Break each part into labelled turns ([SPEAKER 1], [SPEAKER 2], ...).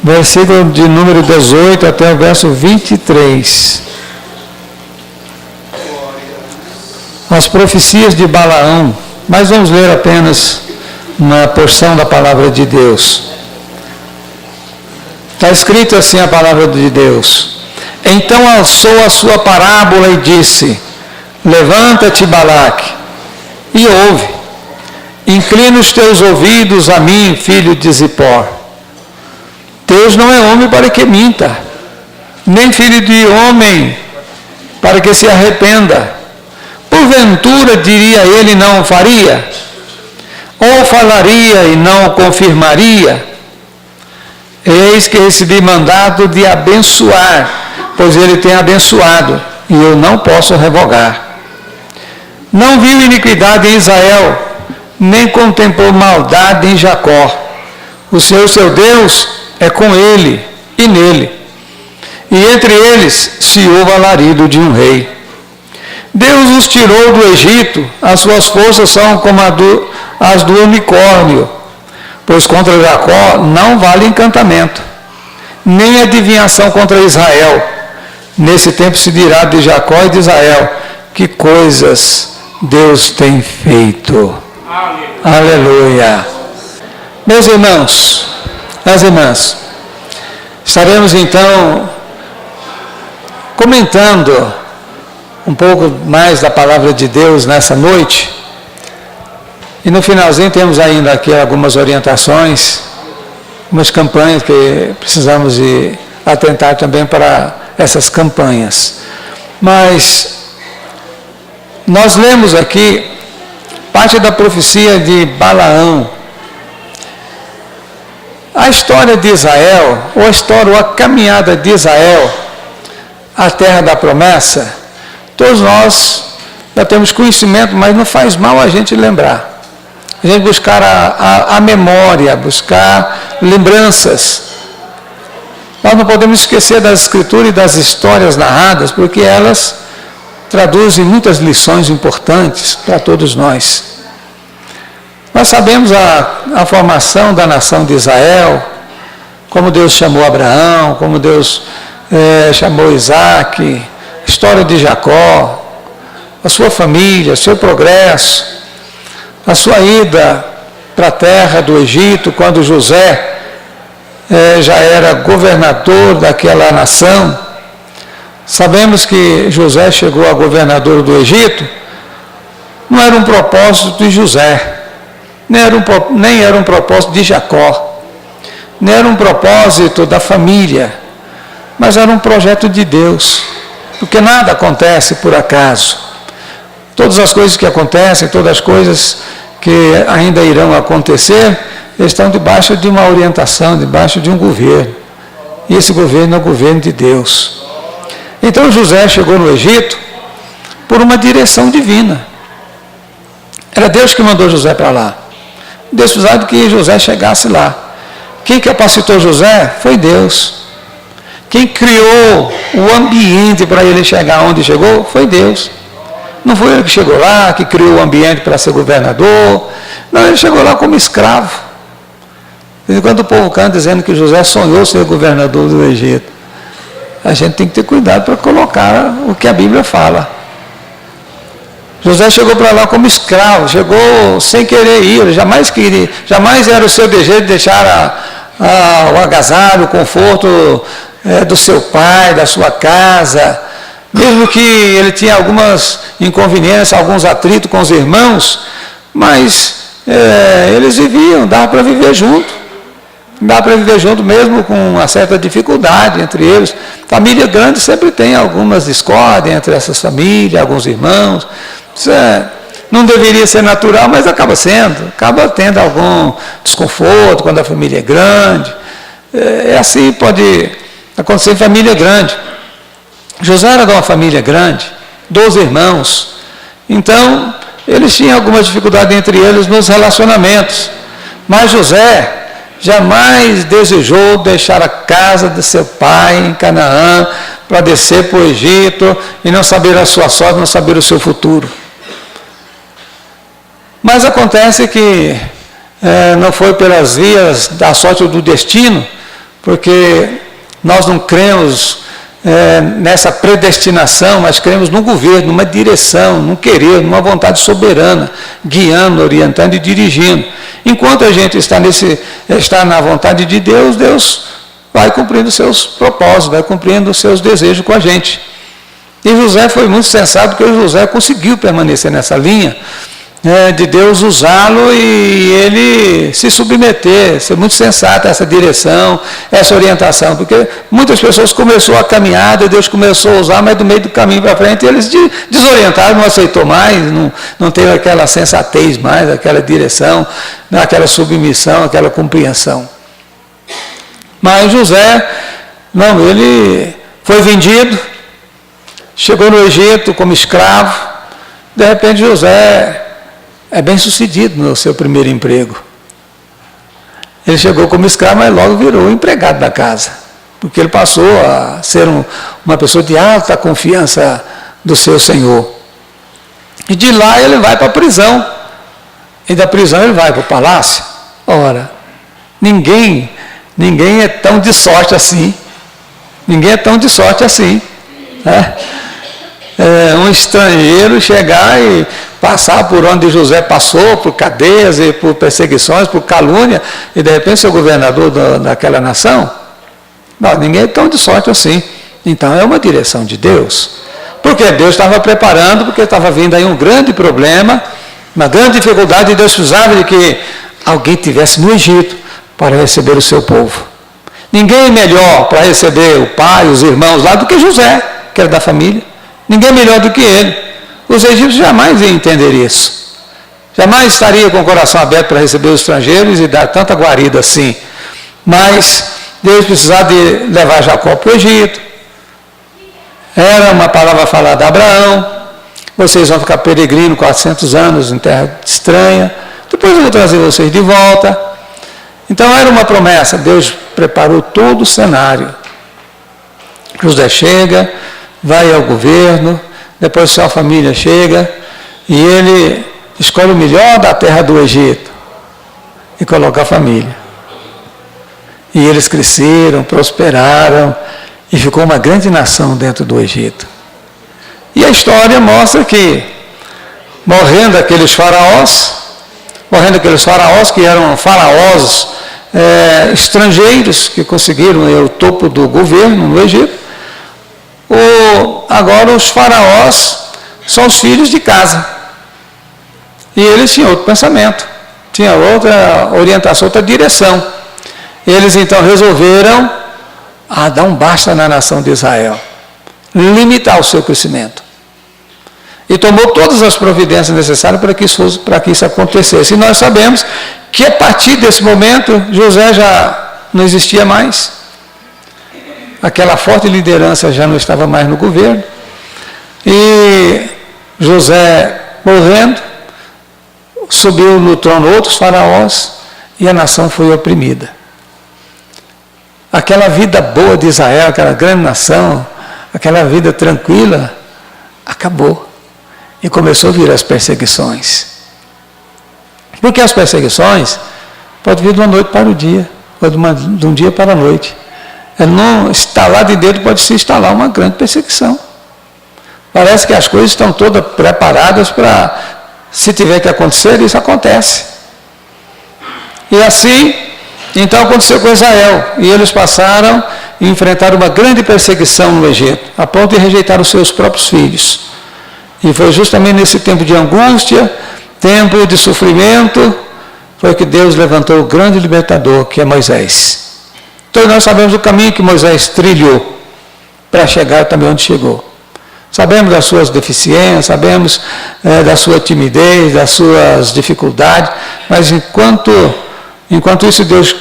[SPEAKER 1] versículo de número 18 até o verso 23. As profecias de Balaão, mas vamos ler apenas uma porção da palavra de Deus. Está escrito assim a palavra de Deus: Então alçou a sua parábola e disse: Levanta-te, Balaque, e ouve. Inclina os teus ouvidos a mim, filho de Zippor. Deus não é homem para que minta, nem filho de homem para que se arrependa. Porventura, diria ele, não o faria? Ou falaria e não o confirmaria? Eis que recebi mandado de abençoar, pois ele tem abençoado, e eu não posso revogar. Não viu iniquidade em Israel, nem contemplou maldade em Jacó. O Senhor, seu Deus, é com ele e nele. E entre eles se ouve alarido de um rei. Deus os tirou do Egito, as suas forças são como as do unicórnio, pois contra Jacó não vale encantamento, nem adivinhação contra Israel. Nesse tempo se dirá de Jacó e de Israel: que coisas Deus tem feito. Aleluia. Meus irmãos, as irmãs, estaremos então comentando um pouco mais da palavra de Deus nessa noite. E no finalzinho temos ainda aqui algumas orientações, umas campanhas que precisamos de atentar também para essas campanhas. Mas nós lemos aqui parte da profecia de Balaão. A história de Israel, ou a história, ou a caminhada de Israel à terra da promessa, todos nós já temos conhecimento, mas não faz mal a gente lembrar. A gente buscar a memória, buscar lembranças. Nós não podemos esquecer das escrituras e das histórias narradas, porque elas traduzem muitas lições importantes para todos nós. Nós sabemos a formação da nação de Israel, como Deus chamou Abraão, como Deus chamou Isaac, a história de Jacó, a sua família, seu progresso, a sua ida para a terra do Egito, quando José já era governador daquela nação. Sabemos que José chegou a governador do Egito, não era um propósito de José, nem era um propósito de Jacó, nem era um propósito da família, mas era um projeto de Deus, porque nada acontece por acaso. Todas as coisas que acontecem, todas as coisas que ainda irão acontecer, estão debaixo de uma orientação, debaixo de um governo. E esse governo é o governo de Deus. Então José chegou no Egito por uma direção divina. Era Deus que mandou José para lá. Deus precisava que José chegasse lá. Quem capacitou José foi Deus. Quem criou o ambiente para ele chegar onde chegou foi Deus. Não foi ele que chegou lá, que criou o ambiente para ser governador. Não, ele chegou lá como escravo. Enquanto o povo canta dizendo que José sonhou ser governador do Egito, a gente tem que ter cuidado para colocar o que a Bíblia fala. José chegou para lá como escravo, chegou sem querer ir, ele jamais era o seu desejo de deixar o agasalho, o conforto do seu pai, da sua casa, mesmo que ele tinha algumas inconveniências, alguns atritos com os irmãos, mas eles viviam, dava para viver junto. Dá para viver junto mesmo com uma certa dificuldade entre eles. Família grande sempre tem algumas discórdias entre essas famílias, alguns irmãos. Isso não deveria ser natural, mas acaba tendo algum desconforto quando a família é grande. Assim pode acontecer em família grande. José era de uma família grande, 12 irmãos. Então, eles tinham algumas dificuldades entre eles nos relacionamentos. Mas José jamais desejou deixar a casa de seu pai em Canaã para descer para o Egito e não saber a sua sorte, não saber o seu futuro. Mas acontece que não foi pelas vias da sorte ou do destino, porque nós não cremos nessa predestinação, mas cremos num governo, numa direção, num querer, numa vontade soberana, guiando, orientando e dirigindo. Enquanto a gente está na vontade de Deus, Deus vai cumprindo os seus propósitos, vai cumprindo os seus desejos com a gente. E José foi muito sensato, porque José conseguiu permanecer nessa linha, de Deus usá-lo e ele se submeter, ser muito sensato a essa direção, essa orientação, porque muitas pessoas começaram a caminhada, Deus começou a usar, mas do meio do caminho para frente eles desorientaram, não aceitou mais, não teve aquela sensatez mais, aquela direção, aquela submissão, aquela compreensão. Mas José, não, ele foi vendido, chegou no Egito como escravo, de repente José é bem sucedido no seu primeiro emprego. Ele chegou como escravo, mas logo virou empregado da casa, porque ele passou a ser uma pessoa de alta confiança do seu senhor. E de lá ele vai para a prisão, e da prisão ele vai para o palácio. Ora, ninguém é tão de sorte assim, né? Um estrangeiro chegar e passar por onde José passou, por cadeias e por perseguições, por calúnia, e de repente ser o governador daquela nação. Não, ninguém é tão de sorte assim. Então é uma direção de Deus. Porque Deus estava preparando, porque estava vindo aí um grande problema, uma grande dificuldade, e Deus precisava de que alguém estivesse no Egito para receber o seu povo. Ninguém é melhor para receber o pai, os irmãos lá do que José, que era da família. Ninguém é melhor do que ele. Os egípcios jamais iam entender isso. Jamais estaria com o coração aberto para receber os estrangeiros e dar tanta guarida assim. Mas Deus precisava de levar Jacó para o Egito. Era uma palavra falada a Abraão. Vocês vão ficar peregrinos 400 anos em terra estranha. Depois eu vou trazer vocês de volta. Então era uma promessa. Deus preparou todo o cenário. José chega, vai ao governo, depois sua família chega e ele escolhe o melhor da terra do Egito e coloca a família. E eles cresceram, prosperaram e ficou uma grande nação dentro do Egito. E a história mostra que, morrendo aqueles faraós que eram faraós estrangeiros que conseguiram o topo do governo no Egito, agora os faraós são os filhos de casa. E eles tinham outro pensamento, tinham outra orientação, outra direção. Eles então resolveram dar um basta na nação de Israel, limitar o seu crescimento. E tomou todas as providências necessárias para que isso acontecesse. E nós sabemos que a partir desse momento, José já não existia mais. Aquela forte liderança já não estava mais no governo. E José, morrendo, subiu no trono outros faraós e a nação foi oprimida. Aquela vida boa de Israel, aquela grande nação, aquela vida tranquila, acabou. E começou a vir as perseguições. Porque as perseguições podem vir de uma noite para o dia, ou de um dia para a noite. Não instalar de dedo pode se instalar uma grande perseguição. Parece que as coisas estão todas preparadas para, se tiver que acontecer, isso acontece. E assim, então aconteceu com Israel. E eles passaram e enfrentaram uma grande perseguição no Egito, a ponto de rejeitar os seus próprios filhos. E foi justamente nesse tempo de angústia, tempo de sofrimento, foi que Deus levantou o grande libertador, que é Moisés. Então nós sabemos o caminho que Moisés trilhou para chegar também onde chegou. Sabemos das suas deficiências, sabemos da sua timidez, das suas dificuldades, mas enquanto isso Deus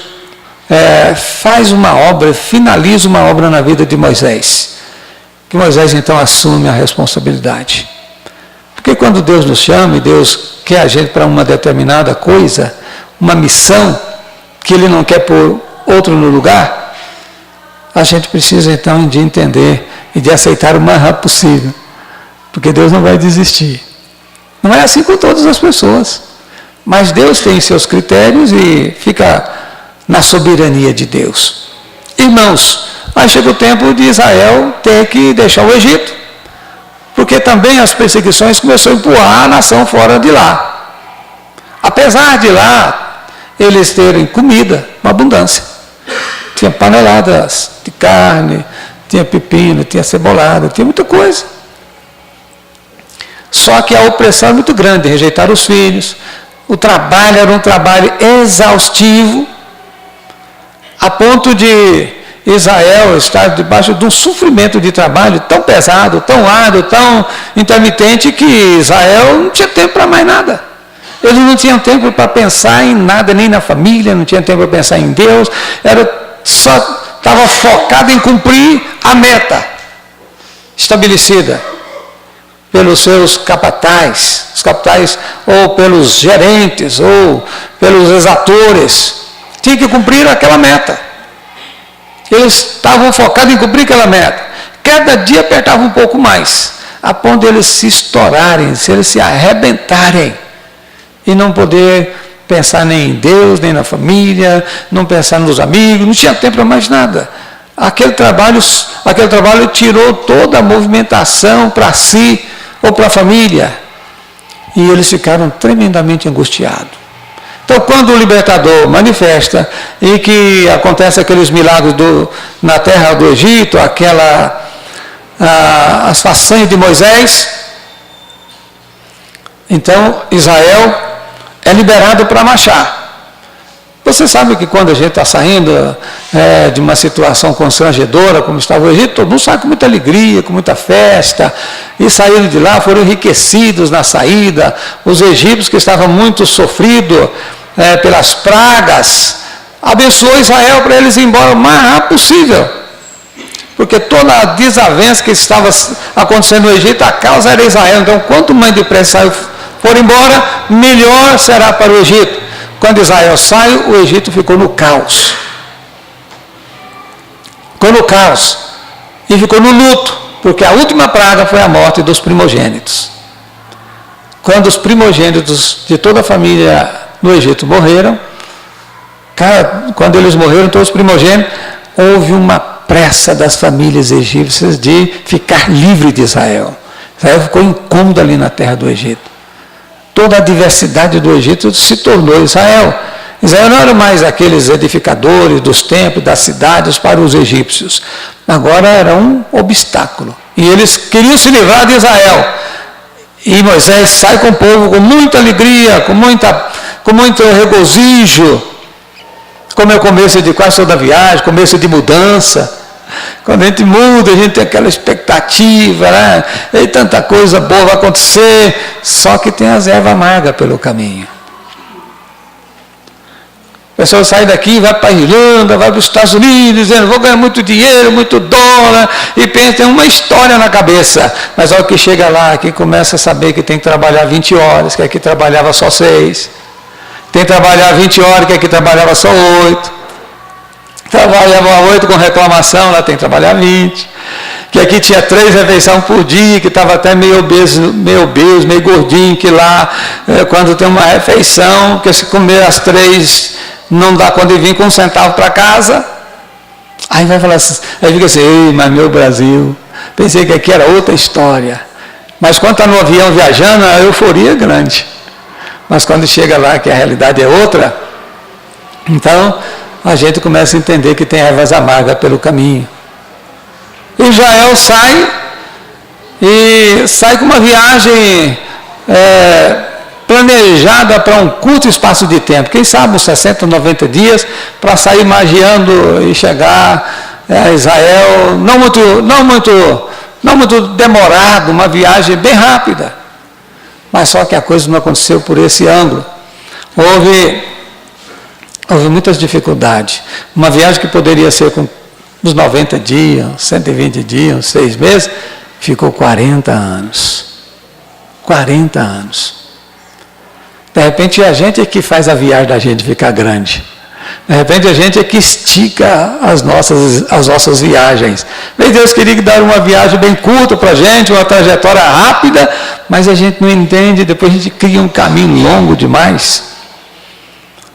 [SPEAKER 1] faz uma obra, finaliza uma obra na vida de Moisés. Que Moisés então assume a responsabilidade. Porque quando Deus nos chama e Deus quer a gente para uma determinada coisa, uma missão que Ele não quer pôr outro no lugar, a gente precisa então de entender e de aceitar o mais rápido possível, porque Deus não vai desistir. Não é assim com todas as pessoas. Mas Deus tem seus critérios e fica na soberania de Deus. Irmãos, aí chega o tempo de Israel ter que deixar o Egito, porque também as perseguições começaram a empurrar a nação fora de lá. Apesar de lá eles terem comida, uma abundância. Tinha paneladas de carne, tinha pepino, tinha cebolada, tinha muita coisa. Só que a opressão é muito grande, rejeitaram os filhos. O trabalho era um trabalho exaustivo, a ponto de Israel estar debaixo de um sofrimento de trabalho tão pesado, tão árduo, tão intermitente, que Israel não tinha tempo para mais nada. Eles não tinham tempo para pensar em nada, nem na família, não tinha tempo para pensar em Deus, estava focado em cumprir a meta estabelecida pelos seus capatazes, os capatazes, ou pelos gerentes, ou pelos exatores. Tinha que cumprir aquela meta. Eles estavam focados em cumprir aquela meta. Cada dia apertavam um pouco mais, a ponto de eles se estourarem, se eles se arrebentarem, e não poder pensar nem em Deus, nem na família, não pensar nos amigos, não tinha tempo para mais nada. Aquele trabalho tirou toda a movimentação para si ou para a família, e eles ficaram tremendamente angustiados. Então, quando o libertador manifesta e que acontece aqueles milagres na terra do Egito, as façanhas de Moisés, então Israel é liberado para marchar. Você sabe que quando a gente está saindo de uma situação constrangedora, como estava o Egito, todo mundo sai com muita alegria, com muita festa, e saíram de lá, foram enriquecidos na saída. Os egípcios, que estavam muito sofridos pelas pragas, abençoou Israel para eles ir embora o mais rápido possível, porque toda a desavença que estava acontecendo no Egito, a causa era Israel. Então, quanto mais depressa for embora, melhor será para o Egito. Quando Israel sai, o Egito ficou no caos. Ficou no caos. E ficou no luto, porque a última praga foi a morte dos primogênitos. Quando os primogênitos de toda a família no Egito morreram, quando eles morreram, todos os primogênitos, houve uma pressa das famílias egípcias de ficar livre de Israel. Israel ficou incômodo ali na terra do Egito. Toda a diversidade do Egito se tornou Israel. Israel não era mais aqueles edificadores dos templos, das cidades para os egípcios. Agora era um obstáculo. E eles queriam se livrar de Israel. E Moisés sai com o povo com muita alegria, com muito regozijo, como é o começo de quase toda a viagem, começo de mudança. Quando a gente muda, a gente tem aquela expectativa, né? E tanta coisa boa vai acontecer, só que tem as ervas amargas pelo caminho. A pessoa sai daqui, vai para a Irlanda, vai para os Estados Unidos, dizendo, vou ganhar muito dinheiro, muito dólar, e pensa, tem uma história na cabeça. Mas ao que chega lá, que começa a saber que tem que trabalhar 20 horas, que aqui trabalhava só 6. Tem que trabalhar 20 horas, que aqui trabalhava só 8. Trabalhava 8 com reclamação, lá tem que trabalhar 20. Que aqui tinha 3 refeições por dia, que estava até meio obeso, meio gordinho, que lá, quando tem uma refeição, que se comer as 3, não dá quando vir com 1 centavo para casa. Aí vai falar assim, aí fica assim, ei, mas meu Brasil, pensei que aqui era outra história. Mas quando está no avião viajando, a euforia é grande. Mas quando chega lá, que a realidade é outra, então a gente começa a entender que tem ervas amargas pelo caminho. Israel sai com uma viagem planejada para um curto espaço de tempo. Quem sabe uns 60, 90 dias, para sair magiando e chegar a Israel, não muito demorado, uma viagem bem rápida. Mas só que a coisa não aconteceu por esse ângulo. Houve muitas dificuldades. Uma viagem que poderia ser com uns 90 dias, 120 dias, 6 meses, ficou 40 anos. 40 anos. De repente a gente é que faz a viagem da gente ficar grande. De repente a gente é que estica as nossas viagens. Mas Deus queria dar uma viagem bem curta para a gente, uma trajetória rápida, mas a gente não entende, depois a gente cria um caminho longo demais.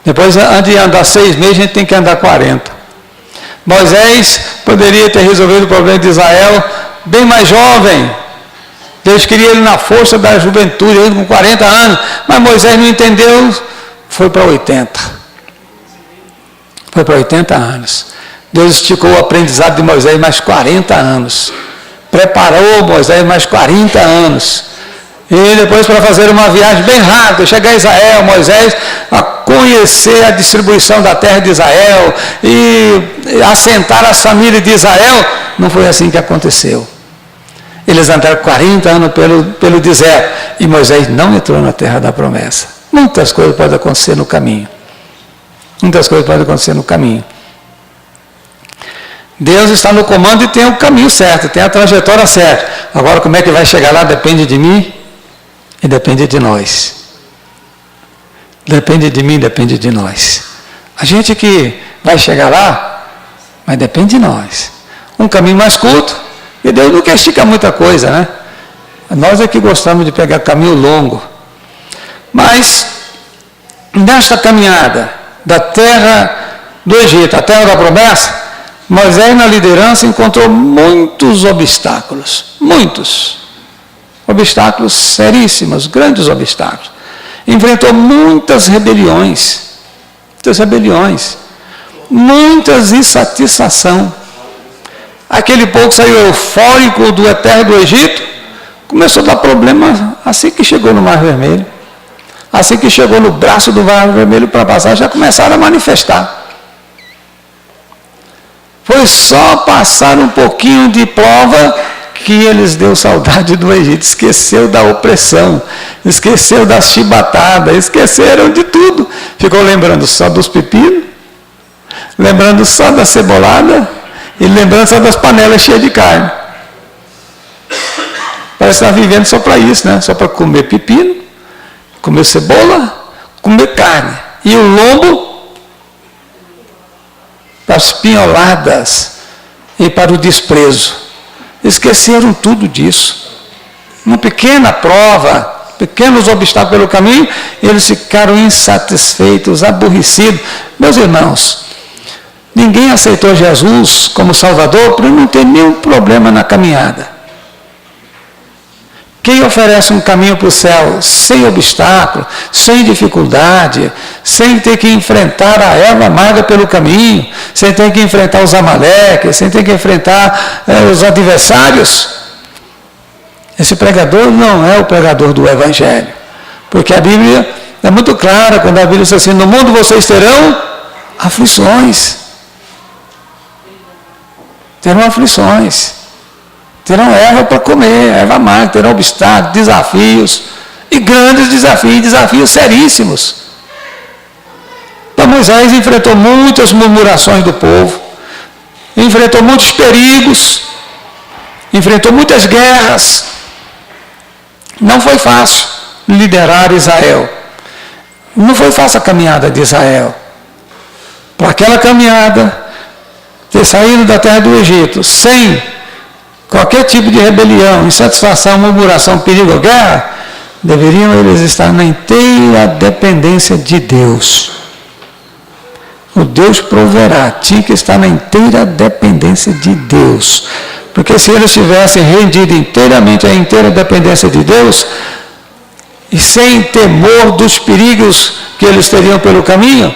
[SPEAKER 1] Depois, antes de andar 6 meses, a gente tem que andar 40. Moisés poderia ter resolvido o problema de Israel bem mais jovem. Deus queria ele na força da juventude, ele com 40 anos. Mas Moisés não entendeu, foi para 80. Foi para 80 anos. Deus esticou o aprendizado de Moisés mais 40 anos. Preparou Moisés mais 40 anos. E depois para fazer uma viagem bem rápida, chegar a Israel, Moisés a conhecer a distribuição da terra de Israel e assentar as famílias de Israel. Não foi assim que aconteceu. Eles andaram 40 anos pelo deserto e Moisés não entrou na terra da promessa. Muitas coisas podem acontecer no caminho. Muitas coisas podem acontecer no caminho. Deus está no comando e tem o caminho certo, tem a trajetória certa. Agora, como é que vai chegar lá depende de mim e depende de nós. Depende de mim, depende de nós. A gente que vai chegar lá, mas depende de nós. Um caminho mais curto, e Deus não quer esticar muita coisa, né? Nós é que gostamos de pegar caminho longo. Mas, nesta caminhada da terra do Egito, a terra da promessa, Moisés, na liderança, encontrou muitos obstáculos. Muitos. Obstáculos seríssimos, grandes obstáculos. Enfrentou muitas rebeliões. Muitas rebeliões. Muitas insatisfação. Aquele povo saiu eufórico da terra do Egito, começou a dar problema assim que chegou no Mar Vermelho. Assim que chegou no braço do Mar Vermelho para passar, já começaram a manifestar. Foi só passar um pouquinho de prova que eles deu saudade do Egito, esqueceu da opressão, esqueceu da chibatada, esqueceram de tudo. Ficou lembrando só dos pepinos, lembrando só da cebolada e lembrando só das panelas cheias de carne. Parece estar vivendo só para isso, né? Só para comer pepino, comer cebola, comer carne. E o lombo para as pinholadas e para o desprezo. Esqueceram tudo disso. Uma pequena prova, pequenos obstáculos pelo caminho, eles ficaram insatisfeitos, aborrecidos. Meus irmãos, ninguém aceitou Jesus como Salvador por não ter nenhum problema na caminhada. Quem oferece um caminho para o céu sem obstáculo, sem dificuldade, sem ter que enfrentar a erva amarga pelo caminho, sem ter que enfrentar os amaleques, sem ter que enfrentar os adversários, esse pregador não é o pregador do Evangelho. Porque a Bíblia é muito clara quando a Bíblia diz assim: no mundo vocês terão aflições. Terão aflições. Terão erva para comer, erva amarga, terão obstáculos, desafios, e grandes desafios, desafios seríssimos. Então Moisés enfrentou muitas murmurações do povo, enfrentou muitos perigos, enfrentou muitas guerras. Não foi fácil liderar Israel. Não foi fácil a caminhada de Israel. Para aquela caminhada, ter saído da terra do Egito sem qualquer tipo de rebelião, insatisfação, murmuração, perigo ou guerra, deveriam eles estar na inteira dependência de Deus. O Deus proverá, tinha que estar na inteira dependência de Deus. Porque se eles tivessem rendido inteiramente à inteira dependência de Deus, e sem temor dos perigos que eles teriam pelo caminho,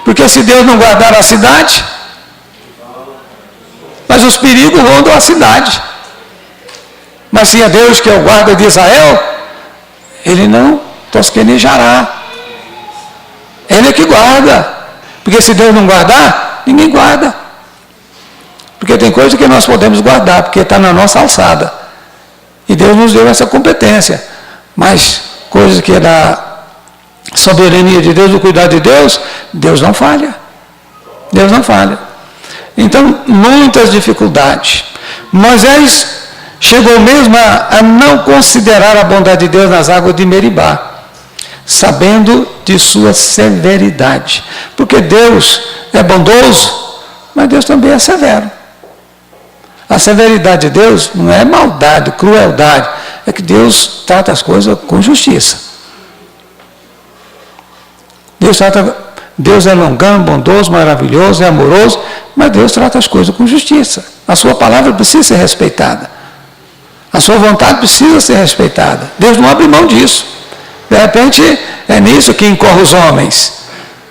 [SPEAKER 1] porque se Deus não guardar a cidade, mas os perigos rondam a cidade. Mas se é Deus que é o guarda de Israel, Ele não tosquenejará. Ele é que guarda. Porque se Deus não guardar, ninguém guarda. Porque tem coisa que nós podemos guardar, porque está na nossa alçada. E Deus nos deu essa competência. Mas coisas que é da soberania de Deus, do cuidado de Deus, Deus não falha. Deus não falha. Então, muitas dificuldades. Moisés chegou mesmo a não considerar a bondade de Deus nas águas de Meribá, sabendo de sua severidade. Porque Deus é bondoso, mas Deus também é severo. A severidade de Deus não é maldade, crueldade, é que Deus trata as coisas com justiça. Deus trata Deus é longânimo, bondoso, maravilhoso, é amoroso, mas Deus trata as coisas com justiça. A sua palavra precisa ser respeitada. A sua vontade precisa ser respeitada. Deus não abre mão disso. De repente, é nisso que incorre os homens,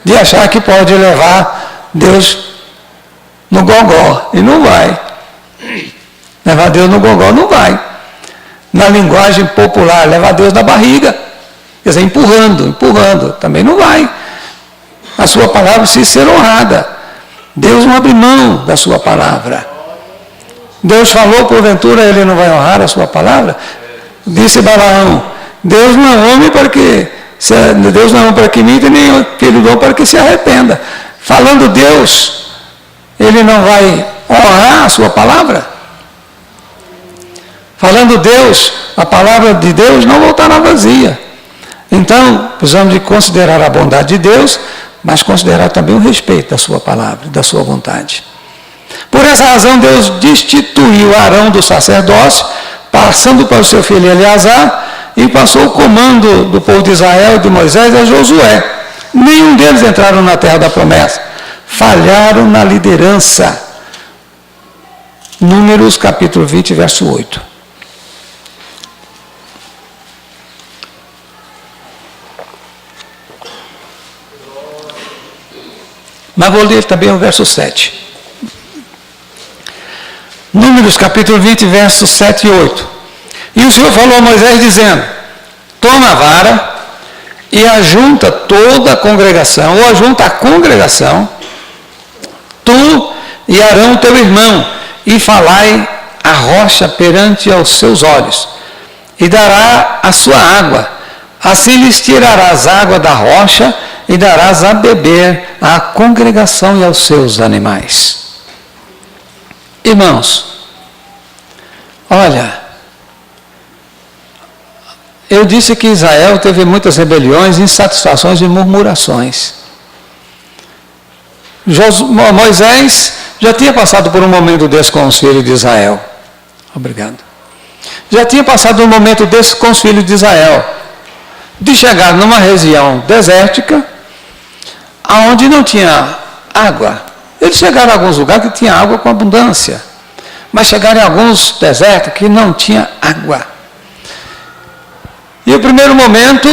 [SPEAKER 1] de achar que pode levar Deus no gogó, e não vai. Levar Deus no gogó não vai. Na linguagem popular, levar Deus na barriga, quer dizer, empurrando, também não vai. A sua palavra precisa ser honrada. Deus não abre mão da sua palavra. Deus falou, porventura, ele não vai honrar a sua palavra? Disse Balaão, Deus não é homem para que minta, nem filho do homem para que se arrependa. Falando Deus, ele não vai honrar a sua palavra? Falando Deus, a palavra de Deus não voltará vazia. Então, precisamos de considerar a bondade de Deus, mas considerar também o respeito da sua palavra, da sua vontade. Por essa razão, Deus destituiu Arão do sacerdócio, passando para o seu filho Eleazar, e passou o comando do povo de Israel, de Moisés, a Josué. Nenhum deles entraram na terra da promessa. Falharam na liderança. Números capítulo 20, verso 8. Mas vou ler também o verso 7. Números capítulo 20, versos 7 e 8. E o Senhor falou a Moisés dizendo, toma a vara e ajunta toda a congregação, ou ajunta a congregação, tu e Arão teu irmão, e falai a rocha perante aos seus olhos, e dará a sua água, assim lhes tirarás água da rocha, e darás a beber à congregação e aos seus animais. Irmãos, olha, eu disse que Israel teve muitas rebeliões, insatisfações e murmurações. Moisés já tinha passado por um momento desse com os filhos de Israel. Obrigado. Já tinha passado um momento desse com os filhos de Israel, de chegar numa região desértica, aonde não tinha água. Eles chegaram a alguns lugares que tinha água com abundância, mas chegaram em alguns desertos que não tinha água. E no primeiro momento,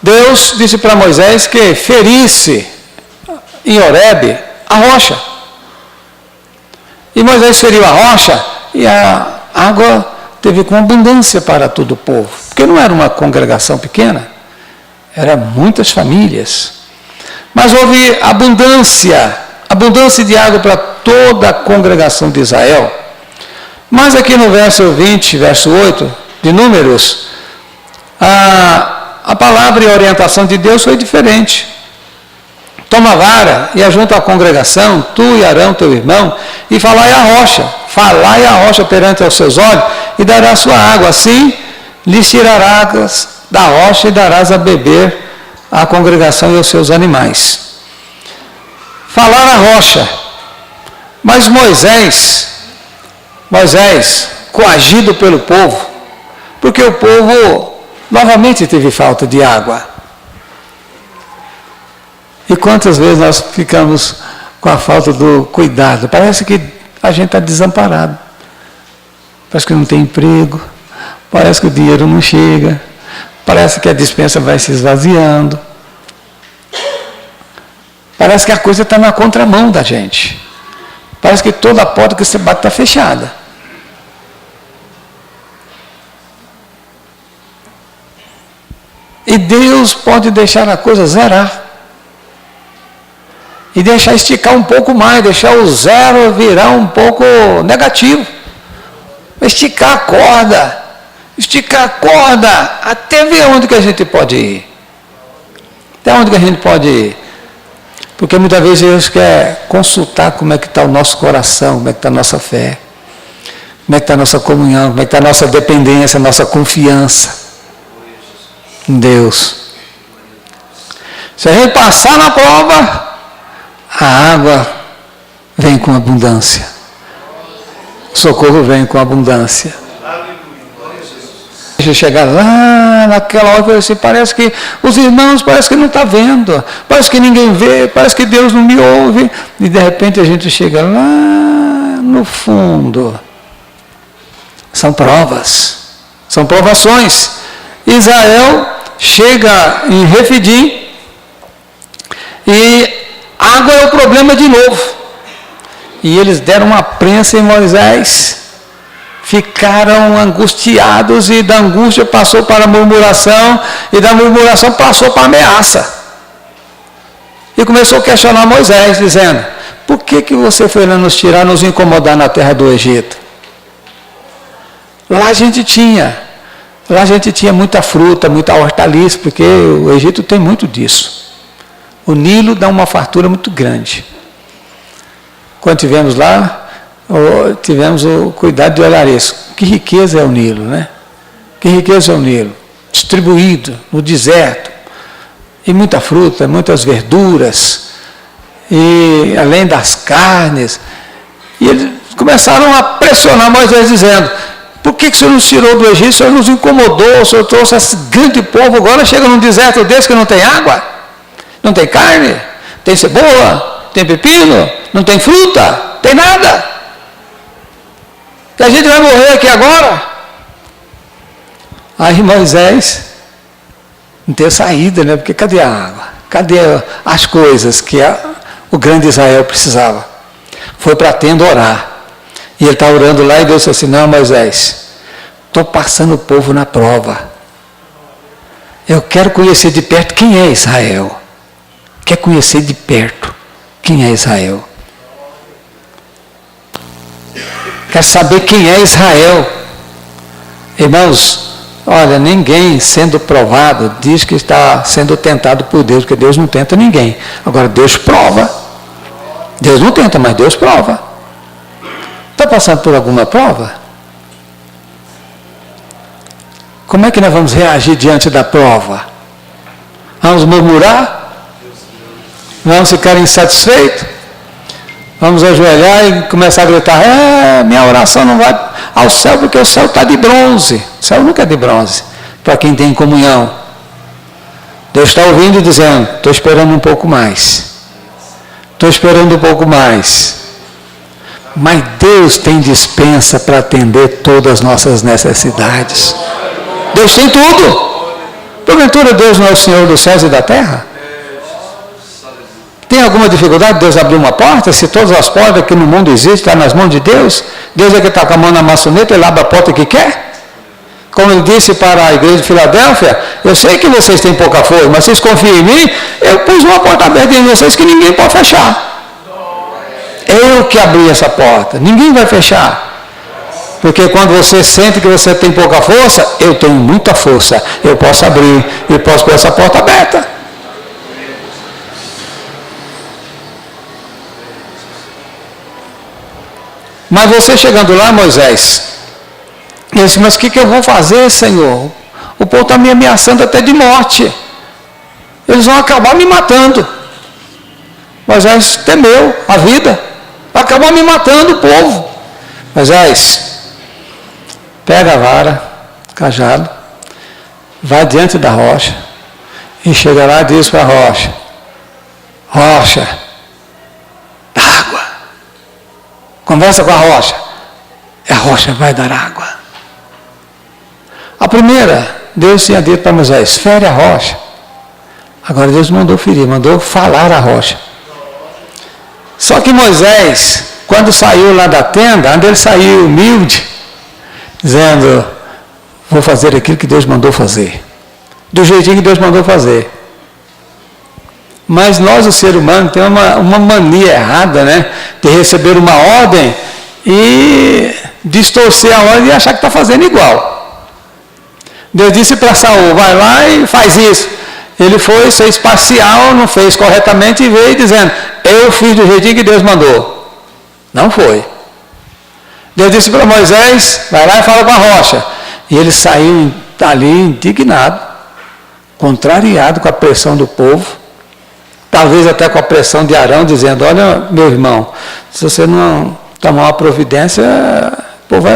[SPEAKER 1] Deus disse para Moisés que ferisse em Horebe a rocha. E Moisés feriu a rocha e a água teve com abundância para todo o povo. Porque não era uma congregação pequena, eram muitas famílias. Mas houve abundância de água para toda a congregação de Israel. Mas aqui no verso 20, verso 8, de Números, a palavra e a orientação de Deus foi diferente. Toma a vara e ajunta a congregação, tu e Arão, teu irmão, e falai a rocha perante aos seus olhos, e dará a sua água, assim lhes tirarás da rocha e darás a beber à congregação e aos seus animais. Falar a rocha. Mas Moisés, coagido pelo povo, porque o povo novamente teve falta de água. E quantas vezes nós ficamos com a falta do cuidado? Parece que a gente está desamparado. Parece que não tem emprego. Parece que o dinheiro não chega. Parece que a despensa vai se esvaziando. Parece que a coisa está na contramão da gente. Parece que toda a porta que você bate está fechada. E Deus pode deixar a coisa zerar. E deixar esticar um pouco mais, deixar o zero virar um pouco negativo. Esticar a corda, até ver onde que a gente pode ir. Até onde que a gente pode ir. Porque muitas vezes Deus quer consultar como é que está o nosso coração, como é que está a nossa fé, como é que está a nossa comunhão, como é que está a nossa dependência, a nossa confiança em Deus. Se a gente passar na prova, a água vem com abundância. O socorro vem com abundância. chegar lá naquela hora, assim, parece que os irmãos, parece que não estão vendo, parece que ninguém vê, parece que Deus não me ouve, e de repente a gente chega lá no fundo. São provas, são provações. Israel chega em Refidim e água é o problema de novo. E eles deram uma prensa em Moisés, ficaram angustiados, e da angústia passou para a murmuração, e da murmuração passou para a ameaça. E começou a questionar Moisés, dizendo: por que você foi lá nos tirar, nos incomodar na terra do Egito? Lá a gente tinha muita fruta, muita hortaliça, porque o Egito tem muito disso. O Nilo dá uma fartura muito grande. Quando estivemos lá, tivemos o cuidado de olhar isso. Que riqueza é o Nilo, né? Que riqueza é o Nilo. Distribuído no deserto. E muita fruta, muitas verduras. E além das carnes. E eles começaram a pressionar Moisés, dizendo: por que o Senhor nos tirou do Egito? O Senhor nos incomodou, o Senhor trouxe esse grande povo, agora chega num deserto desse que não tem água, não tem carne, tem cebola, tem pepino, não tem fruta, tem nada. E a gente vai morrer aqui agora? Aí Moisés não tem saída, né? Porque cadê a água? Cadê as coisas que o grande Israel precisava? Foi para a tenda orar. E ele está orando lá, e Deus disse assim: não, Moisés, estou passando o povo na prova. Eu quero conhecer de perto quem é Israel. Quer conhecer de perto quem é Israel. Quer saber quem é Israel. Irmãos, olha, ninguém sendo provado diz que está sendo tentado por Deus, porque Deus não tenta ninguém. Agora, Deus prova. Deus não tenta, mas Deus prova. Está passando por alguma prova? Como é que nós vamos reagir diante da prova? Vamos murmurar? Vamos ficar insatisfeitos? Vamos ajoelhar e começar a gritar: minha oração não vai ao céu, porque o céu está de bronze. O céu nunca é de bronze, para quem tem comunhão. Deus está ouvindo e dizendo: estou esperando um pouco mais. Estou esperando um pouco mais. Mas Deus tem dispensa para atender todas as nossas necessidades. Deus tem tudo. Porventura Deus não é o Senhor dos céus e da terra? Tem alguma dificuldade de Deus abrir uma porta? Se todas as portas que no mundo existem estão nas mãos de Deus, Deus é que está com a mão na maçaneta, Ele abre a porta que quer? Como Ele disse para a igreja de Filadélfia: eu sei que vocês têm pouca força, mas vocês confiam em mim, eu pus uma porta aberta em vocês que ninguém pode fechar. Eu que abri essa porta, ninguém vai fechar. Porque quando você sente que você tem pouca força, eu tenho muita força, eu posso abrir, eu posso pôr essa porta aberta. Mas você chegando lá, Moisés, ele disse: mas o que eu vou fazer, Senhor? O povo está me ameaçando até de morte, eles vão acabar me matando. Moisés temeu a vida, acabou me matando o povo. Moisés, pega a vara, cajado, vai diante da rocha, e chega lá e diz para a rocha: rocha, água. Conversa com a rocha, a rocha vai dar água. A primeira, Deus tinha dito para Moisés: fere a rocha. Agora Deus mandou ferir, mandou falar a rocha. Só que Moisés, quando saiu lá da tenda, onde ele saiu humilde, dizendo: vou fazer aquilo que Deus mandou fazer, do jeitinho que Deus mandou fazer. Mas nós, o ser humano, tem uma mania errada, né? De receber uma ordem e distorcer a ordem e achar que está fazendo igual. Deus disse para Saul: vai lá e faz isso. Ele foi ser parcial, não fez corretamente, e veio dizendo: eu fiz do jeitinho que Deus mandou. Não foi. Deus disse para Moisés: vai lá e fala com a rocha. E ele saiu ali indignado, contrariado com a pressão do povo, talvez até com a pressão de Arão, dizendo: olha, meu irmão, se você não tomar uma providência, o povo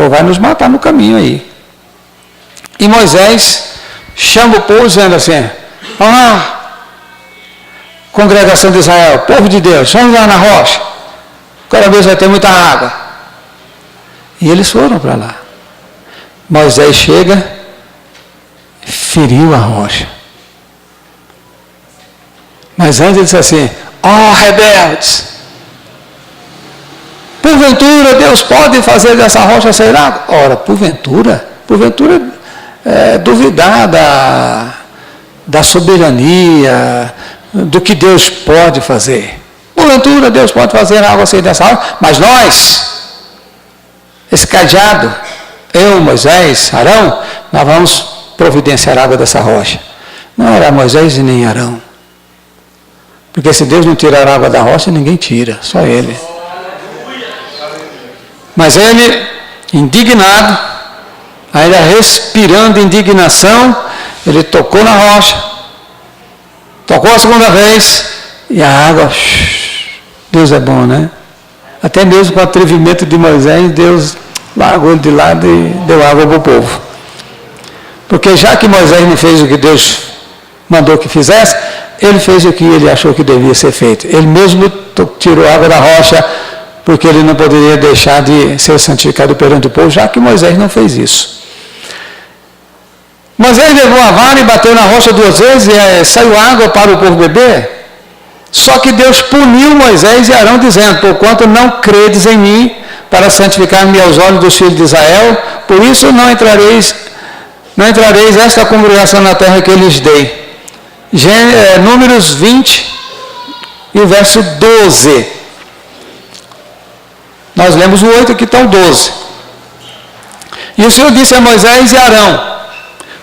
[SPEAKER 1] ou vai nos matar no caminho aí. E Moisés chama o povo dizendo assim, vamos lá, congregação de Israel, povo de Deus, vamos lá na rocha, cada vez vai ter muita água. E eles foram para lá. Moisés chega, feriu a rocha. Mas antes ele disse assim, rebeldes, porventura Deus pode fazer dessa rocha sair água? Ora, porventura duvidar da soberania, do que Deus pode fazer. Porventura Deus pode fazer água sair dessa rocha, mas nós, esse cadeado, eu, Moisés, Arão, nós vamos providenciar água dessa rocha. Não era Moisés e nem Arão. Porque se Deus não tirar a água da rocha, ninguém tira, só ele. Mas ele, indignado, ainda respirando indignação, ele tocou na rocha, tocou a segunda vez, e a água, Deus é bom, né? Até mesmo com o atrevimento de Moisés, Deus largou ele de lado e deu água para o povo. Porque já que Moisés não fez o que Deus mandou que fizesse, ele fez o que ele achou que devia ser feito. Ele mesmo tirou a água da rocha, porque ele não poderia deixar de ser santificado perante o povo, já que Moisés não fez isso. Moisés levou a vara e bateu na rocha 2 vezes e saiu água para o povo beber. Só que Deus puniu Moisés e Arão, dizendo, porquanto não credes em mim, para santificar-me aos olhos dos filhos de Israel, por isso não entrareis esta congregação na terra que eu lhes dei. Números 20 e o verso 12. Nós lemos o 8, aqui está o 12. E o Senhor disse a Moisés e Arão,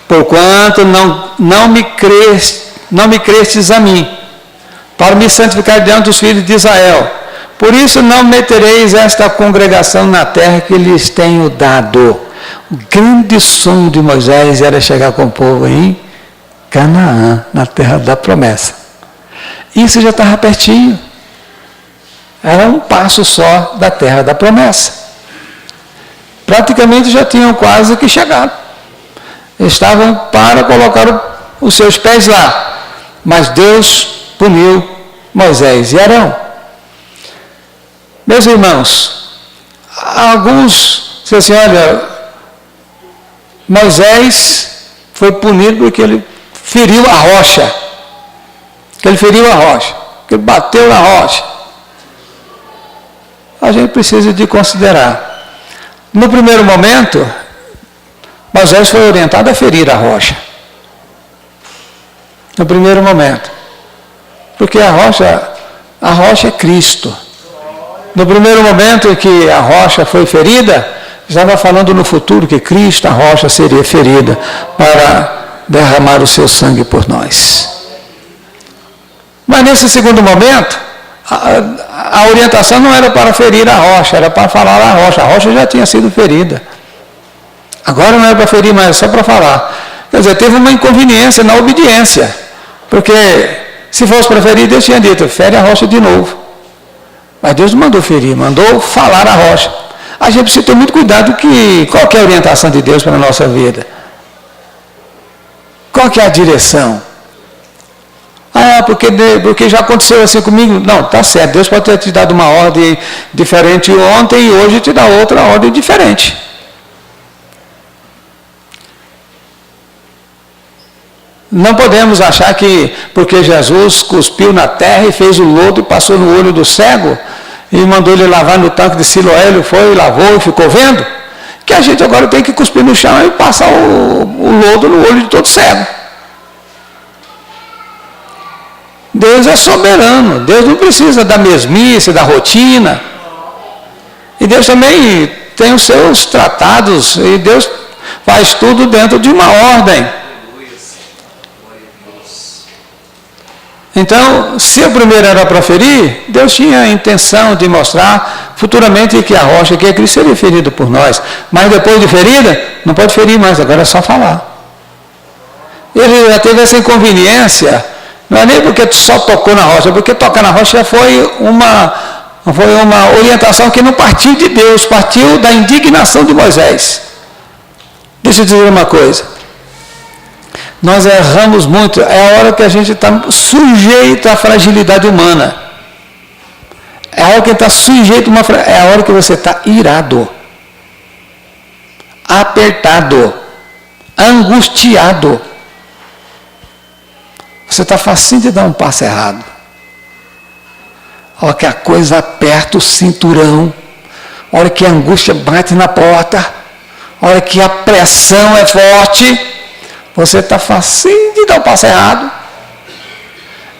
[SPEAKER 1] porquanto não me crestes a mim, para me santificar diante dos filhos de Israel. Por isso não metereis esta congregação na terra que lhes tenho dado. O grande sonho de Moisés era chegar com o povo em Canaã, na terra da promessa. Isso já estava pertinho. Era um passo só da terra da promessa. Praticamente já tinham quase que chegado. Estavam para colocar os seus pés lá. Mas Deus puniu Moisés e Arão. Meus irmãos, alguns dizem assim, olha, Moisés foi punido porque ele feriu a rocha. Que ele bateu na rocha. A gente precisa de considerar. No primeiro momento, Moisés foi orientado a ferir a rocha. No primeiro momento. Porque a rocha é Cristo. No primeiro momento em que a rocha foi ferida, estava falando no futuro que Cristo, a rocha, seria ferida para derramar o seu sangue por nós. Mas nesse segundo momento, a orientação não era para ferir a rocha, era para falar a rocha já tinha sido ferida. Agora não era para ferir, mas só para falar. Quer dizer, teve uma inconveniência na obediência, porque se fosse para ferir, Deus tinha dito, fere a rocha de novo. Mas Deus não mandou ferir, mandou falar a rocha. A gente precisa ter muito cuidado qual que é a orientação de Deus para a nossa vida. Qual que é a direção? Porque já aconteceu assim comigo. Não, está certo, Deus pode ter te dado uma ordem diferente ontem e hoje te dá outra ordem diferente. Não podemos achar que porque Jesus cuspiu na terra e fez o lodo e passou no olho do cego e mandou ele lavar no tanque de Siloé, ele foi, lavou e ficou vendo, que a gente agora tem que cuspir no chão e passar o lodo no olho de todo cego. Deus é soberano, Deus não precisa da mesmice, da rotina. E Deus também tem os seus tratados, e Deus faz tudo dentro de uma ordem. Então, se o primeiro era para ferir, Deus tinha a intenção de mostrar futuramente que a rocha, que é Cristo, seria ferido por nós. Mas depois de ferida, não pode ferir mais, agora é só falar. Ele já teve essa inconveniência, não é nem porque só tocou na rocha, porque tocar na rocha já foi Foi uma orientação que não partiu de Deus, partiu da indignação de Moisés. Deixa eu dizer uma coisa. Nós erramos muito. É a hora que a gente está sujeito à fragilidade humana. É a hora que está sujeito a uma fragilidade. É a hora que você está irado, apertado, angustiado. Você está facinho de dar um passo errado. A hora que a coisa aperta o cinturão, a hora que a angústia bate na porta, a hora que a pressão é forte, você está facinho de dar um passo errado.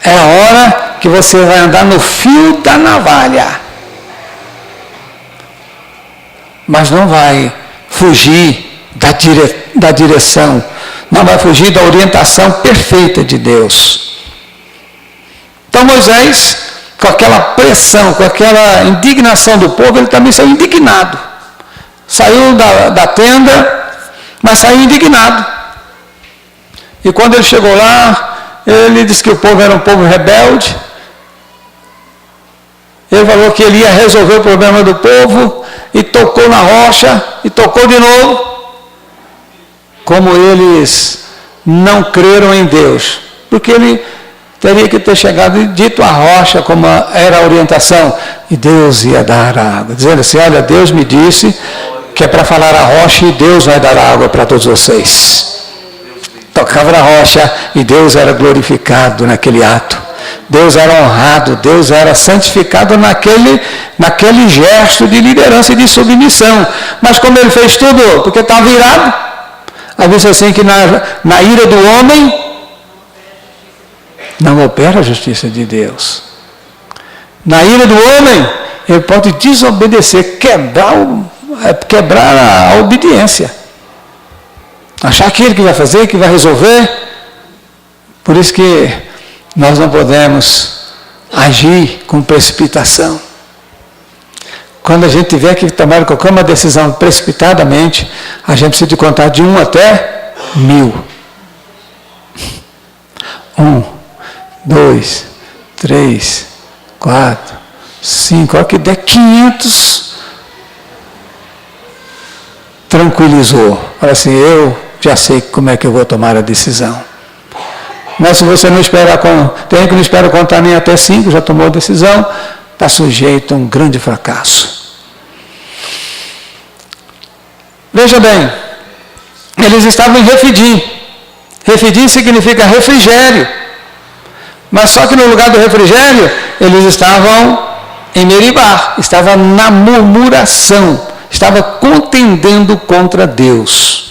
[SPEAKER 1] É a hora que você vai andar no fio da navalha. Mas não vai fugir da direção, não vai fugir da orientação perfeita de Deus. Então Moisés, com aquela pressão, com aquela indignação do povo, ele também saiu indignado. Saiu da tenda, mas saiu indignado. E quando ele chegou lá, ele disse que o povo era um povo rebelde. Ele falou que ele ia resolver o problema do povo, e tocou na rocha, e tocou de novo. Como eles não creram em Deus, porque ele teria que ter chegado e dito a rocha como era a orientação, e Deus ia dar água, dizendo assim: olha, Deus me disse que é para falar a rocha e Deus vai dar água para todos vocês. Tocava na rocha e Deus era glorificado naquele ato, Deus era honrado, Deus era santificado naquele gesto de liderança e de submissão. Mas como ele fez tudo porque estava irado, a vista assim que na ira do homem não opera a justiça de Deus. Na ira do homem, ele pode desobedecer, quebrar a obediência. Achar que ele que vai fazer, que vai resolver. Por isso que nós não podemos agir com precipitação. Quando a gente tiver que tomar qualquer uma decisão precipitadamente, a gente precisa de contar de 1 até 1000. 1, 2, 3, 4, 5, a hora que der 500, tranquilizou. Fala assim, eu já sei como é que eu vou tomar a decisão. Mas se você não espera, tem que não espera contar nem até 5, já tomou a decisão, está sujeito a um grande fracasso. Veja bem, eles estavam em Refidim. Refidim significa refrigério. Mas só que no lugar do refrigério, eles estavam em Meribá, estavam na murmuração, estavam contendendo contra Deus.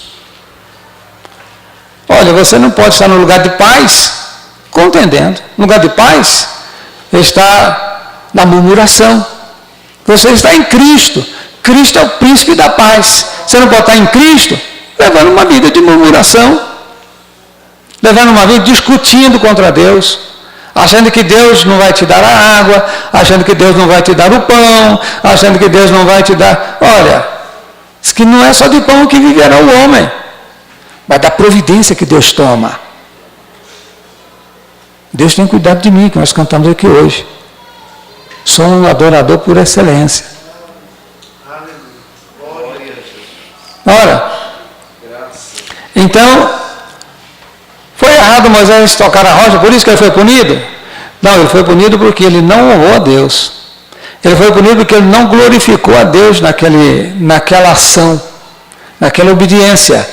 [SPEAKER 1] Olha, você não pode estar no lugar de paz contendendo. No lugar de paz, está na murmuração. Você está em Cristo. Cristo é o príncipe da paz. Você não pode estar em Cristo levando uma vida de murmuração, levando uma vida discutindo contra Deus, achando que Deus não vai te dar a água, achando que Deus não vai te dar o pão, achando que Deus não vai te dar... Olha, diz que não é só de pão que viverá o homem, mas da providência que Deus toma. Deus tem cuidado de mim, que nós cantamos aqui hoje. Sou um adorador por excelência. Ora, então, foi errado Moisés tocar a rocha, por isso que ele foi punido? Não, ele foi punido porque ele não honrou a Deus. Ele foi punido porque ele não glorificou a Deus naquela ação, naquela obediência.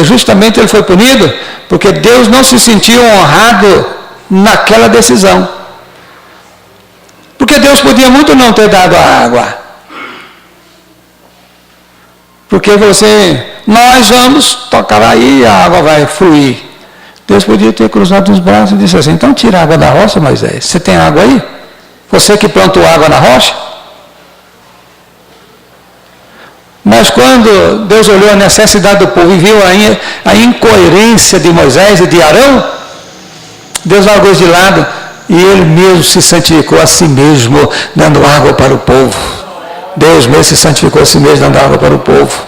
[SPEAKER 1] Justamente ele foi punido porque Deus não se sentiu honrado naquela decisão. Porque Deus podia muito não ter dado a água. Porque nós vamos tocar aí, a água vai fluir. Deus podia ter cruzado os braços e disse assim, então tira a água da rocha, Moisés. Você tem água aí? Você que plantou água na rocha? Mas quando Deus olhou a necessidade do povo e viu a incoerência de Moisés e de Arão, Deus largou de lado e ele mesmo se santificou a si mesmo, dando água para o povo. Deus mesmo se santificou a si mesmo, dando água para o povo.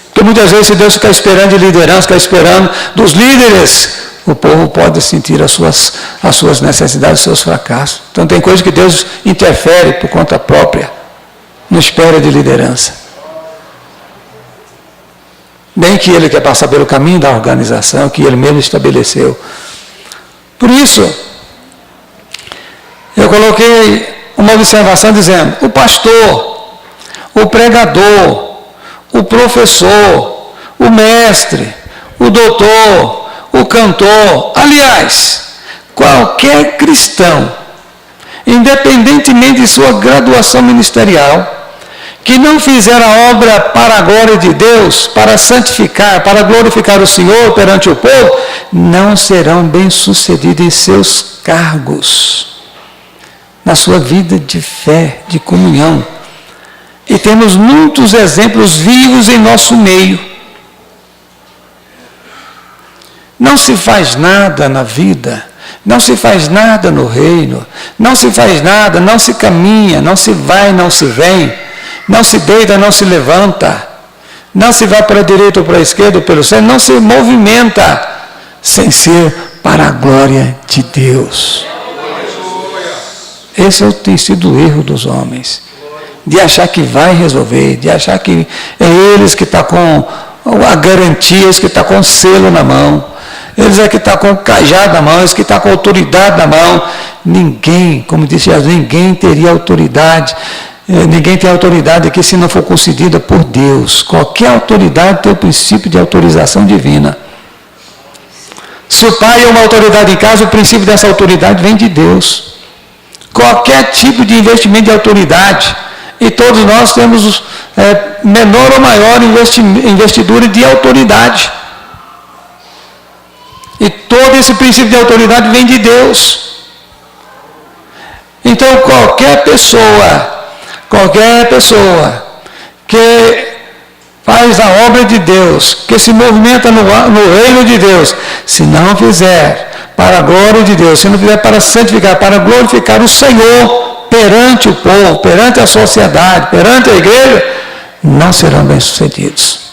[SPEAKER 1] Porque muitas vezes, se Deus ficar esperando de liderança, ficar esperando dos líderes o povo pode sentir as suas necessidades, os seus fracassos. Então tem coisas que Deus interfere por conta própria, não espera de liderança. Bem que Ele quer passar pelo caminho da organização que Ele mesmo estabeleceu. Por isso, eu coloquei uma observação dizendo, o pastor, o pregador, o professor, o mestre, o doutor, o cantor, aliás, qualquer cristão, independentemente de sua graduação ministerial, que não fizer a obra para a glória de Deus, para santificar, para glorificar o Senhor perante o povo, não serão bem-sucedidos em seus cargos, na sua vida de fé, de comunhão. E temos muitos exemplos vivos em nosso meio. Não se faz nada na vida, não se faz nada no reino, não se faz nada, não se caminha, não se vai, não se vem, não se deita, não se levanta, não se vai para a direita ou para a esquerda ou pelo centro, não se movimenta, sem ser para a glória de Deus. Esse tem sido o erro dos homens, de achar que vai resolver, de achar que é eles que estão com a garantia, eles que estão com o selo na mão, eles é que estão com o cajado na mão, eles que estão com a autoridade na mão. Ninguém, como disse Jesus, ninguém teria autoridade, ninguém tem autoridade aqui se não for concedida por Deus. Qualquer autoridade tem o princípio de autorização divina. Se o pai é uma autoridade em casa, o princípio dessa autoridade vem de Deus. Qualquer tipo de investimento de autoridade, e todos nós temos menor ou maior investidura de autoridade. E todo esse princípio de autoridade vem de Deus. Então qualquer pessoa que faz a obra de Deus, que se movimenta no reino de Deus, se não fizer para a glória de Deus, se não fizer para santificar, para glorificar o Senhor perante o povo, perante a sociedade, perante a igreja, não serão bem-sucedidos.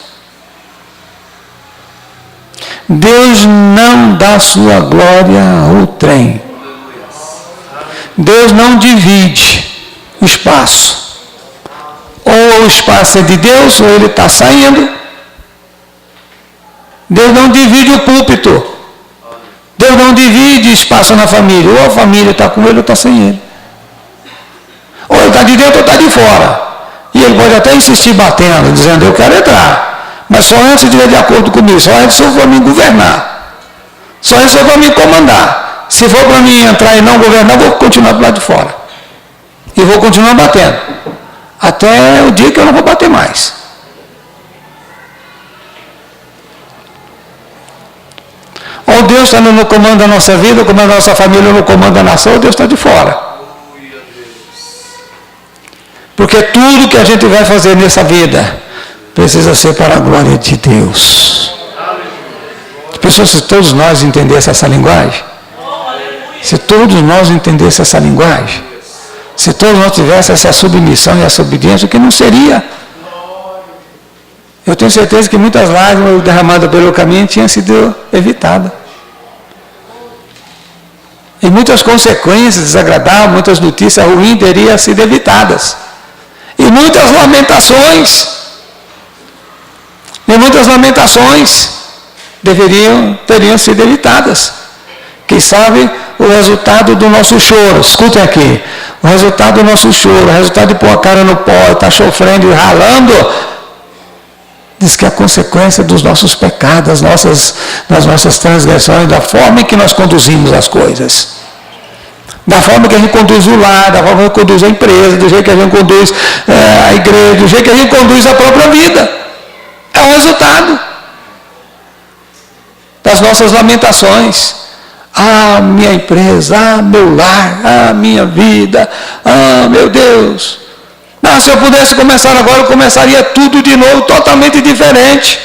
[SPEAKER 1] Deus não dá sua glória ao trem. Deus não divide o espaço. Ou o espaço é de Deus, ou ele está saindo. Deus não divide o púlpito. Deus não divide espaço na família. Ou a família está com ele, ou está sem ele. Ou ele está de dentro, ou está de fora. E ele pode até insistir batendo, dizendo, eu quero entrar. Mas só antes de estiver de acordo comigo, só antes se for para me governar. Só antes se for para me comandar. Se for para mim entrar e não governar, eu vou continuar do lado de fora. E vou continuar batendo. Até o dia que eu não vou bater mais. Ou Deus está no comando da nossa vida, ou comando da nossa família, ou no comando da nação, ou Deus está de fora. Porque tudo que a gente vai fazer nessa vida precisa ser para a glória de Deus. Pessoal, se todos nós entendêssemos essa linguagem, se todos nós entendêssemos essa linguagem, se todos nós tivéssemos essa submissão e essa obediência, o que não seria? Eu tenho certeza que muitas lágrimas derramadas pelo caminho tinham sido evitadas. E muitas consequências desagradáveis, muitas notícias ruins teriam sido evitadas. E muitas lamentações teriam sido evitadas. Quem sabe o resultado do nosso choro, escutem aqui, o resultado do nosso choro, o resultado de pôr a cara no pó, estar sofrendo e ralando, diz que é a consequência dos nossos pecados, das nossas transgressões, da forma em que nós conduzimos as coisas. Da forma que a gente conduz o lar, da forma que a gente conduz a empresa, do jeito que a gente conduz a igreja, do jeito que a gente conduz a própria vida. É o resultado das nossas lamentações. Ah, minha empresa, ah, meu lar, ah, minha vida, ah, meu Deus. Não, se eu pudesse começar agora, eu começaria tudo de novo, totalmente diferente.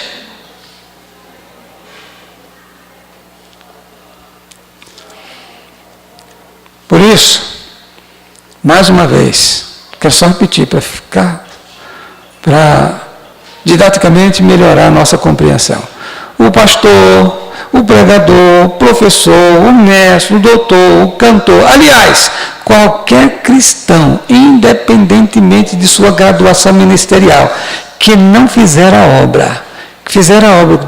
[SPEAKER 1] Por isso, mais uma vez, quero só repetir para didaticamente melhorar a nossa compreensão. O pastor, o pregador, o professor, o mestre, o doutor, o cantor. Aliás, qualquer cristão, independentemente de sua graduação ministerial, que não fizer a obra,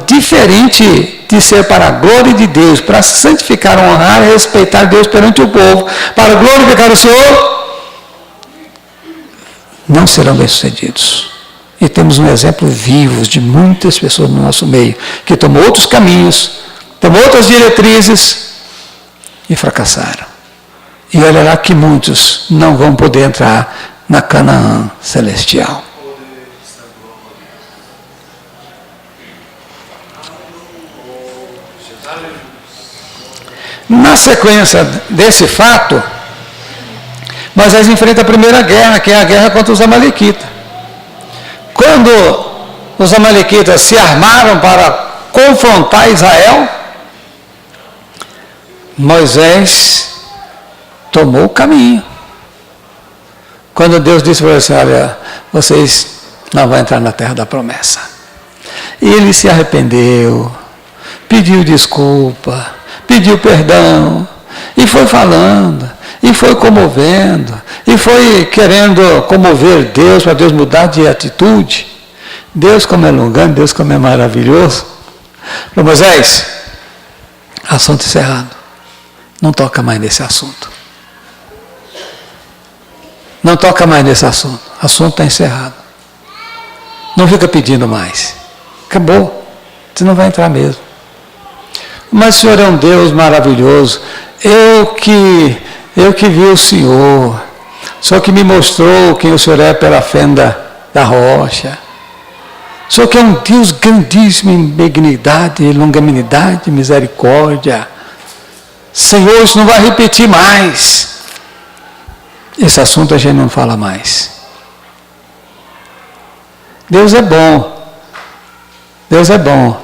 [SPEAKER 1] diferente de ser para a glória de Deus, para santificar, honrar e respeitar Deus perante o povo, para glorificar o Senhor, não serão bem-sucedidos. E temos um exemplo vivo de muitas pessoas no nosso meio, que tomou outros caminhos, tomou outras diretrizes e fracassaram. E olha lá que muitos não vão poder entrar na Canaã celestial. Na sequência desse fato, Moisés enfrenta a primeira guerra, que é a guerra contra os amalequitas. Quando os amalequitas se armaram para confrontar Israel, Moisés tomou o caminho. Quando Deus disse para eles, olha, vocês não vão entrar na terra da promessa. E ele se arrependeu, pediu desculpa, pediu perdão, e foi falando, e foi comovendo, e foi querendo comover Deus, para Deus mudar de atitude. Deus como é longano, Deus como é maravilhoso. Falou, Moisés, assunto encerrado, não toca mais nesse assunto. Não toca mais nesse assunto, o assunto está encerrado. Não fica pedindo mais, acabou, você não vai entrar mesmo. Mas o Senhor é um Deus maravilhoso. Eu que vi o Senhor que me mostrou quem o Senhor é pela fenda da rocha. Só que é um Deus grandíssimo em benignidade, longanimidade, misericórdia. Senhor, isso não vai repetir mais. Esse assunto a gente não fala mais. Deus é bom. Deus é bom.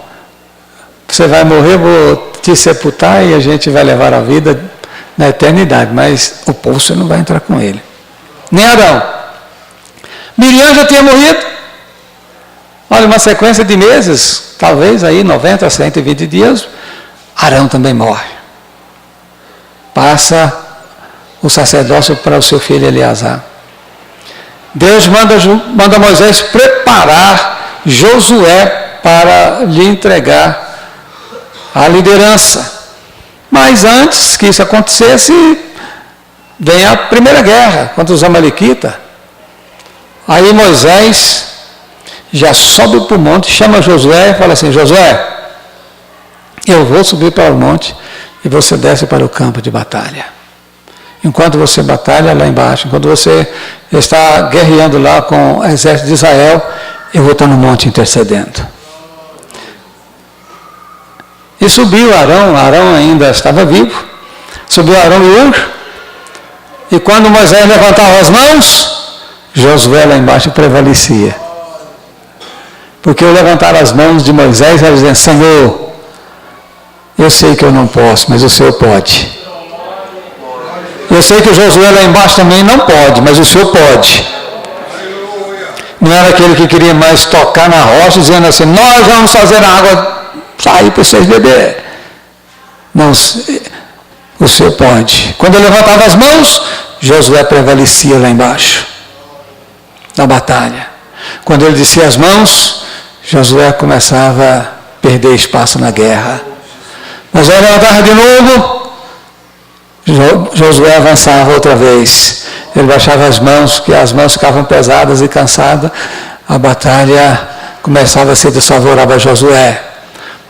[SPEAKER 1] Você vai morrer, vou te sepultar e a gente vai levar a vida na eternidade. Mas o povo você não vai entrar com ele. Nem Arão. Miriam já tinha morrido. Olha, uma sequência de meses, talvez aí 90 a 120 dias, Arão também morre. Passa o sacerdócio para o seu filho Eleazar. Deus manda Moisés preparar Josué para lhe entregar a liderança. Mas antes que isso acontecesse, vem a primeira guerra contra os amalequitas. Aí Moisés já sobe para o monte, chama Josué e fala assim, Josué, eu vou subir para o monte e você desce para o campo de batalha. Enquanto você batalha lá embaixo, enquanto você está guerreando lá com o exército de Israel, eu vou estar no monte intercedendo. E subiu Arão ainda estava vivo, subiu Arão e Hur, e quando Moisés levantava as mãos, Josué lá embaixo prevalecia. Porque eu levantar as mãos de Moisés, era dizendo, Senhor, eu sei que eu não posso, mas o Senhor pode. Eu sei que o Josué lá embaixo também não pode, mas o Senhor pode. Não era aquele que queria mais tocar na rocha, dizendo assim, nós vamos fazer a água sair para vocês beber. Não, o Senhor pode. Quando eu levantava as mãos, Josué prevalecia lá embaixo, na batalha. Quando ele descia as mãos, Josué começava a perder espaço na guerra. Mas ele levantava de novo, Josué avançava outra vez. Ele baixava as mãos, que as mãos ficavam pesadas e cansadas. A batalha começava a ser desfavorável a Josué.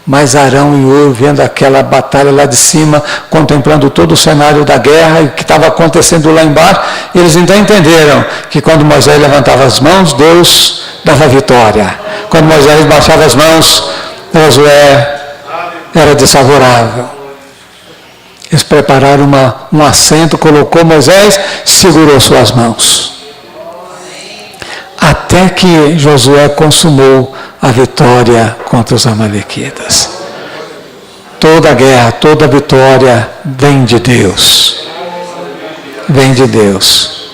[SPEAKER 1] Mas Arão e Hur, vendo aquela batalha lá de cima, contemplando todo o cenário da guerra e o que estava acontecendo lá embaixo, eles então entenderam que quando Moisés levantava as mãos, Deus dava vitória. Quando Moisés baixava as mãos, Josué era desfavorável. Eles prepararam um assento, colocou Moisés, segurou suas mãos. Até que Josué consumou a vitória contra os amalequitas. Toda a guerra, toda a vitória vem de Deus. Vem de Deus.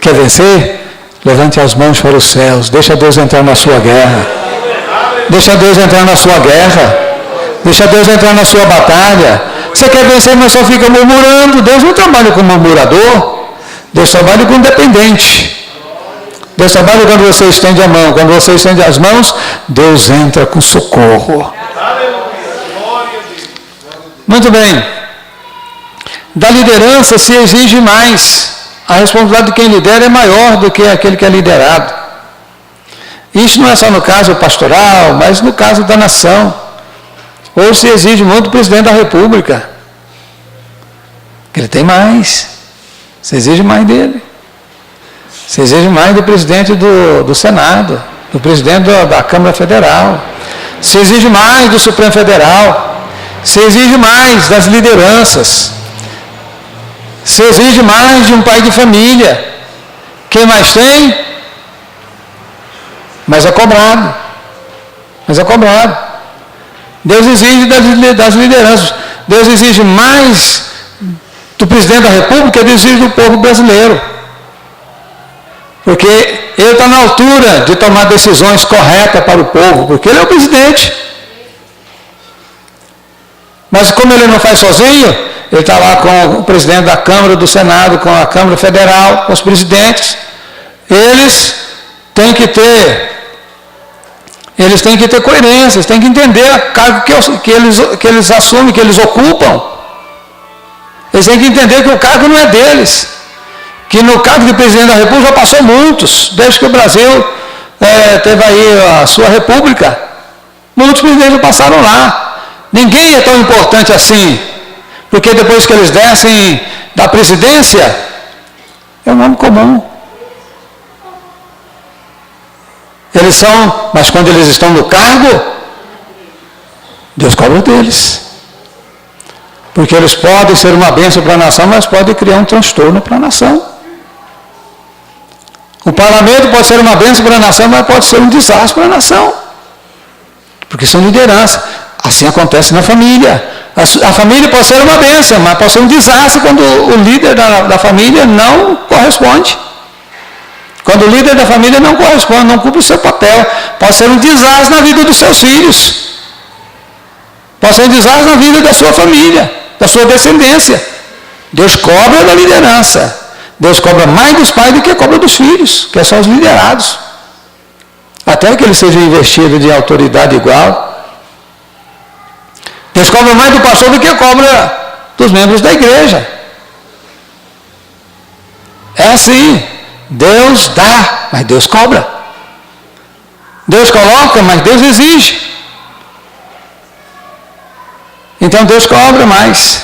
[SPEAKER 1] Quer vencer? Levante as mãos para os céus. Deixa Deus entrar na sua guerra. Deixa Deus entrar na sua guerra. Deixa Deus entrar na sua batalha. Você quer vencer, mas só fica murmurando. Deus não trabalha com murmurador. Deus trabalha com dependente. Deus trabalha quando você estende a mão. Quando você estende as mãos, Deus entra com socorro. Muito bem. Da liderança se exige mais. A responsabilidade de quem lidera é maior do que aquele que é liderado. Isso não é só no caso pastoral, mas no caso da nação. Ou se exige muito do presidente da República. Ele tem mais. Se exige mais dele. Se exige mais do presidente do Senado, do presidente da Câmara Federal. Se exige mais do Supremo Federal. Se exige mais das lideranças. Se exige mais de um pai de família. Quem mais tem? Mas é cobrado. Mas é cobrado. Deus exige das lideranças. Deus exige mais do presidente da República, Deus exige do povo brasileiro. Porque ele está na altura de tomar decisões corretas para o povo, porque ele é o presidente. Mas como ele não faz sozinho, ele está lá com o presidente da Câmara, do Senado, com a Câmara Federal, com os presidentes. Eles têm que ter coerência, eles têm que entender o cargo que eles assumem, que eles ocupam. Eles têm que entender que o cargo não é deles. Que no cargo de presidente da República já passou muitos, desde que o Brasil teve aí a sua república. Muitos presidentes passaram lá. Ninguém é tão importante assim. Porque depois que eles descem da presidência, é um nome comum. Mas quando eles estão no cargo, Deus cobra deles. Porque eles podem ser uma bênção para a nação, mas podem criar um transtorno para a nação. O parlamento pode ser uma bênção para a nação, mas pode ser um desastre para a nação. Porque são liderança. Assim acontece na família. A família pode ser uma bênção, mas pode ser um desastre quando o líder da família não corresponde. Quando o líder da família não corresponde, não cumpre o seu papel, pode ser um desastre na vida dos seus filhos. Pode ser um desastre na vida da sua família, da sua descendência. Deus cobra da liderança. Deus cobra mais dos pais do que cobra dos filhos, que são os liderados. Até que eles sejam investidos de autoridade igual. Deus cobra mais do pastor do que cobra dos membros da igreja. É assim. Deus dá, mas Deus cobra. Deus coloca, mas Deus exige. Então Deus cobra mais.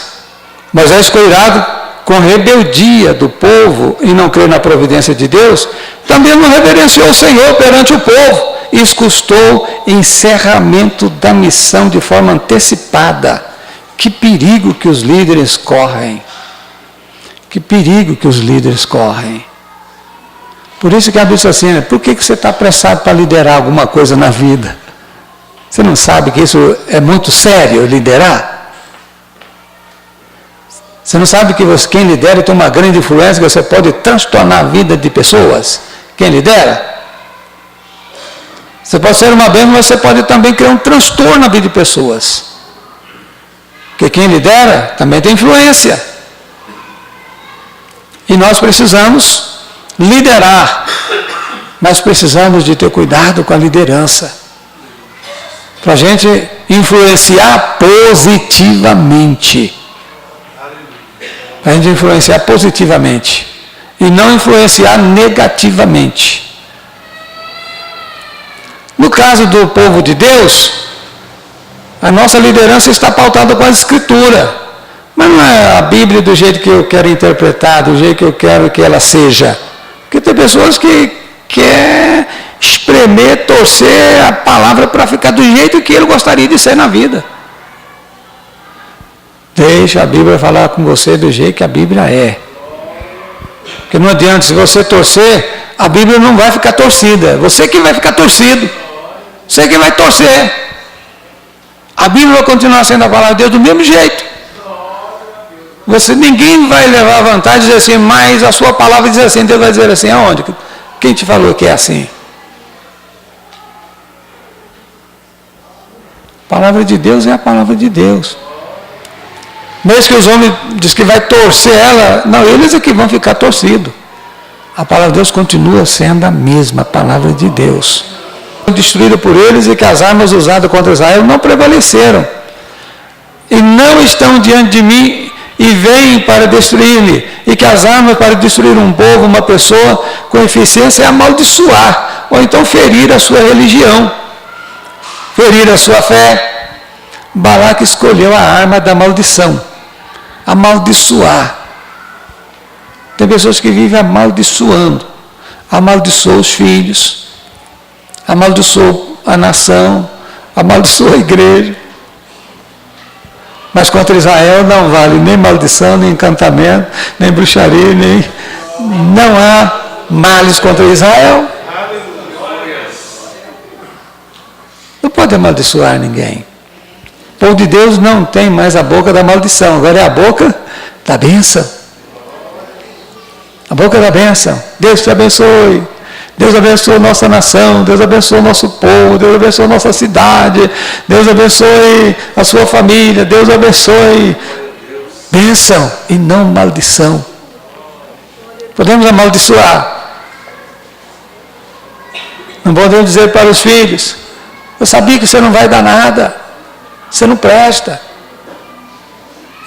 [SPEAKER 1] Moisés ficou irado com rebeldia do povo e não crer na providência de Deus. Também não reverenciou o Senhor perante o povo. Isso custou encerramento da missão de forma antecipada. Que perigo que os líderes correm. Que perigo que os líderes correm. Por isso que a Bíblia diz assim, por que você está apressado para liderar alguma coisa na vida? Você não sabe que isso é muito sério, liderar? Você não sabe que quem lidera tem uma grande influência, que você pode transtornar a vida de pessoas? Quem lidera? Você pode ser uma bênção, mas você pode também criar um transtorno na vida de pessoas. Porque quem lidera também tem influência. E nós precisamos liderar, mas precisamos de ter cuidado com a liderança, para a gente influenciar positivamente, para a gente influenciar positivamente, e não influenciar negativamente. No caso do povo de Deus, a nossa liderança está pautada com a Escritura, mas não é a Bíblia do jeito que eu quero interpretar, do jeito que eu quero que ela seja. Porque tem pessoas que querem espremer, torcer a palavra para ficar do jeito que ele gostaria de ser na vida. Deixa a Bíblia falar com você do jeito que a Bíblia é. Porque não adianta, se você torcer, a Bíblia não vai ficar torcida. Você que vai ficar torcido. Você que vai torcer. A Bíblia vai continuar sendo a palavra de Deus do mesmo jeito. Ninguém vai levar vantagem e dizer assim, mas a sua palavra diz assim, Deus vai dizer assim, aonde? Quem te falou que é assim? palavra de Deus é a palavra de Deus. Mesmo que os homens dizem que vai torcer ela, não, eles é que vão ficar torcidos. A palavra de Deus continua sendo a mesma, a palavra de Deus. Destruída por eles e que as armas usadas contra Israel não prevaleceram. E não estão diante de mim e vêm para destruir-me. E que as armas para destruir um povo, uma pessoa, com eficiência é amaldiçoar, ou então ferir a sua religião, ferir a sua fé. Balaque escolheu a arma da maldição, amaldiçoar. Tem pessoas que vivem amaldiçoando, amaldiçoou os filhos, amaldiçoou a nação, amaldiçoou a igreja. Mas contra Israel não vale nem maldição, nem encantamento, nem bruxaria, nem... Não há males contra Israel. Não pode amaldiçoar ninguém. O povo de Deus não tem mais a boca da maldição, agora é a boca da bênção. A boca da bênção. Deus te abençoe. Deus abençoe nossa nação, Deus abençoe o nosso povo, Deus abençoe a nossa cidade, Deus abençoe a sua família, Deus abençoe. Bênção e não maldição. Podemos amaldiçoar. Não podemos dizer para os filhos, eu sabia que você não vai dar nada, você não presta.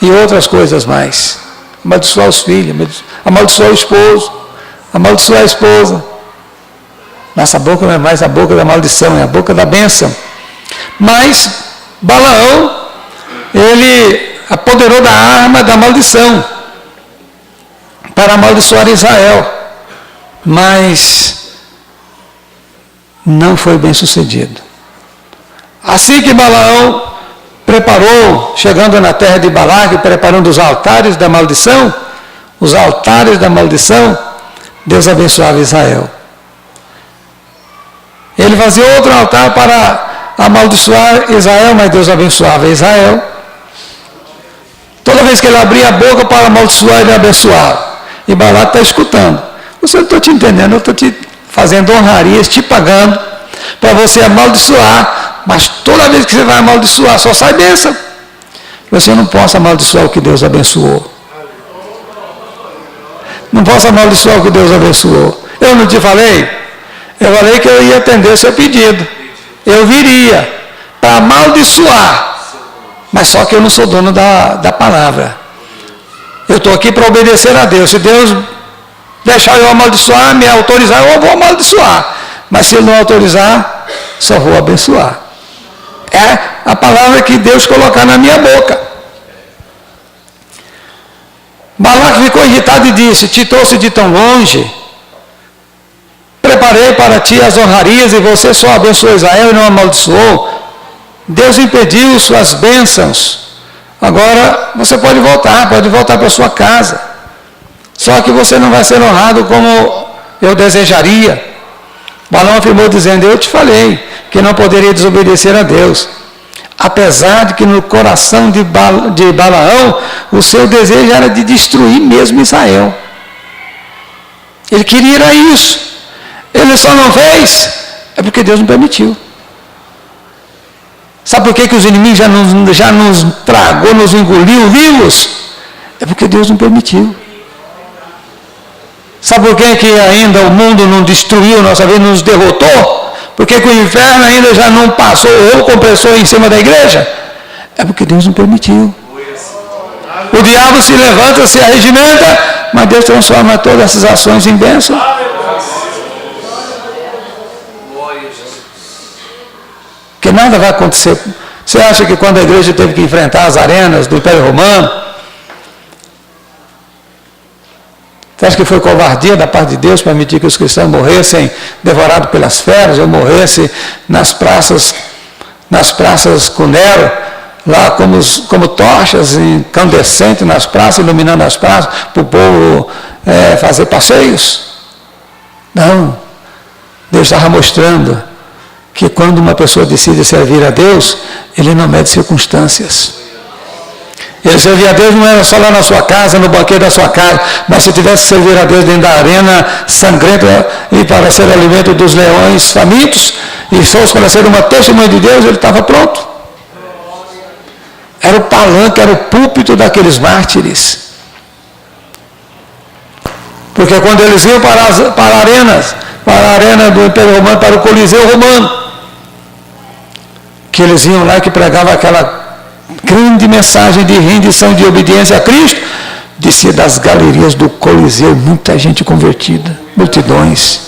[SPEAKER 1] E outras coisas mais. Amaldiçoar os filhos, amaldiçoar o esposo, amaldiçoar a esposa. Nossa boca não é mais a boca da maldição, é a boca da bênção. Mas Balaão, ele apoderou da arma da maldição para amaldiçoar Israel. Mas não foi bem sucedido. Assim que Balaão preparou, chegando na terra de Balaque, preparando os altares da maldição, Deus abençoava Israel. Ele fazia outro altar para amaldiçoar Israel, mas Deus abençoava Israel. Toda vez que ele abria a boca para amaldiçoar, ele abençoava. E Balaque está escutando. Você não estou te entendendo, eu estou te fazendo honrarias, te pagando, para você amaldiçoar, mas toda vez que você vai amaldiçoar, só sai bênção. Você não pode amaldiçoar o que Deus abençoou. Não posso amaldiçoar o que Deus abençoou. Eu não te falei? Eu falei que eu ia atender o seu pedido. Eu viria para amaldiçoar. Mas só que eu não sou dono da palavra. Eu estou aqui para obedecer a Deus. Se Deus deixar eu amaldiçoar, me autorizar, eu vou amaldiçoar. Mas se Ele não autorizar, só vou abençoar. É a palavra que Deus colocar na minha boca. Balaque ficou irritado e disse, te trouxe de tão longe, preparei para ti as honrarias e você só abençoou Israel e não amaldiçoou. Deus impediu suas bênçãos. Agora você pode voltar para sua casa. Só que você não vai ser honrado como eu desejaria. Balaão afirmou dizendo, eu te falei que não poderia desobedecer a Deus. Apesar de que no coração de Balaão, o seu desejo era de destruir mesmo Israel. Ele queria isso. Ele só não fez, é porque Deus não permitiu. Sabe por que os inimigos já nos tragou, nos engoliu vivos? É porque Deus não permitiu. Sabe por que ainda o mundo não destruiu, nossa vida nos derrotou? Por que o inferno ainda já não passou ou compressou em cima da igreja? É porque Deus não permitiu. O diabo se levanta, se arregimenta, mas Deus transforma todas essas ações em bênção. Porque nada vai acontecer. Você acha que quando a igreja teve que enfrentar as arenas do Império Romano, você acha que foi covardia da parte de Deus permitir que os cristãos morressem devorados pelas feras, ou morressem nas praças com Nero, lá como tochas incandescentes nas praças, iluminando as praças, para o povo fazer passeios? Não. Deus estava mostrando que quando uma pessoa decide servir a Deus, Ele não mede circunstâncias. Ele servir a Deus não era só lá na sua casa, no banquete da sua casa, mas se tivesse que servir a Deus dentro da arena sangrenta e para ser alimento dos leões famintos, e só para ser uma testemunha de Deus, ele estava pronto. Era o palanque, era o púlpito daqueles mártires. Porque quando eles iam para a arena do Império Romano, para o Coliseu Romano, que eles iam lá, que pregavam aquela grande mensagem de rendição e de obediência a Cristo, descia das galerias do Coliseu muita gente convertida, multidões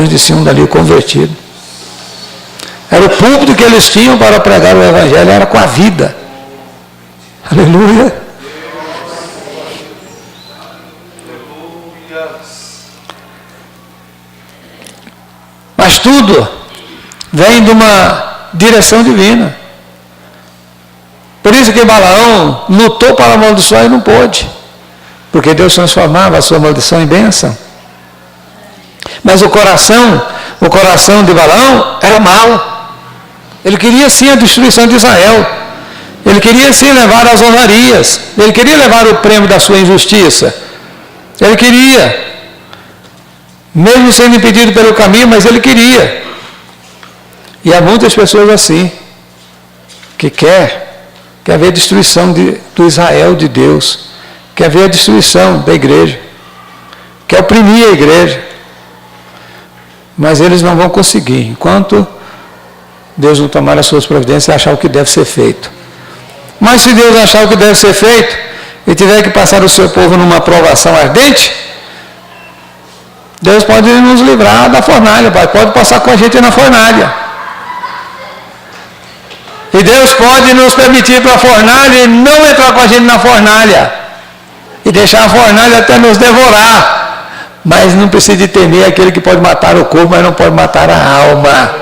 [SPEAKER 1] desciam dali convertidos. Era o púlpito que eles tinham para pregar o Evangelho, era com a vida. Aleluia. Mas tudo vem de uma direção divina. Por isso que Balaão lutou para amaldiçoar e não pôde. Porque Deus transformava a sua maldição em bênção. Mas o coração de Balaão era mau. Ele queria sim a destruição de Israel. Ele queria sim levar as honrarias. Ele queria levar o prêmio da sua injustiça. Ele queria. Mesmo sendo impedido pelo caminho, mas ele queria. E há muitas pessoas assim, que quer ver a destruição do Israel de Deus, quer ver a destruição da igreja, quer oprimir a igreja. Mas eles não vão conseguir, enquanto Deus não tomar as suas providências e achar o que deve ser feito. Mas se Deus achar o que deve ser feito, e tiver que passar o seu povo numa provação ardente, Deus pode nos livrar da fornalha, pode passar com a gente na fornalha. E Deus pode nos permitir para a fornalha e não entrar com a gente na fornalha. E deixar a fornalha até nos devorar. Mas não precisa de temer aquele que pode matar o corpo, mas não pode matar a alma.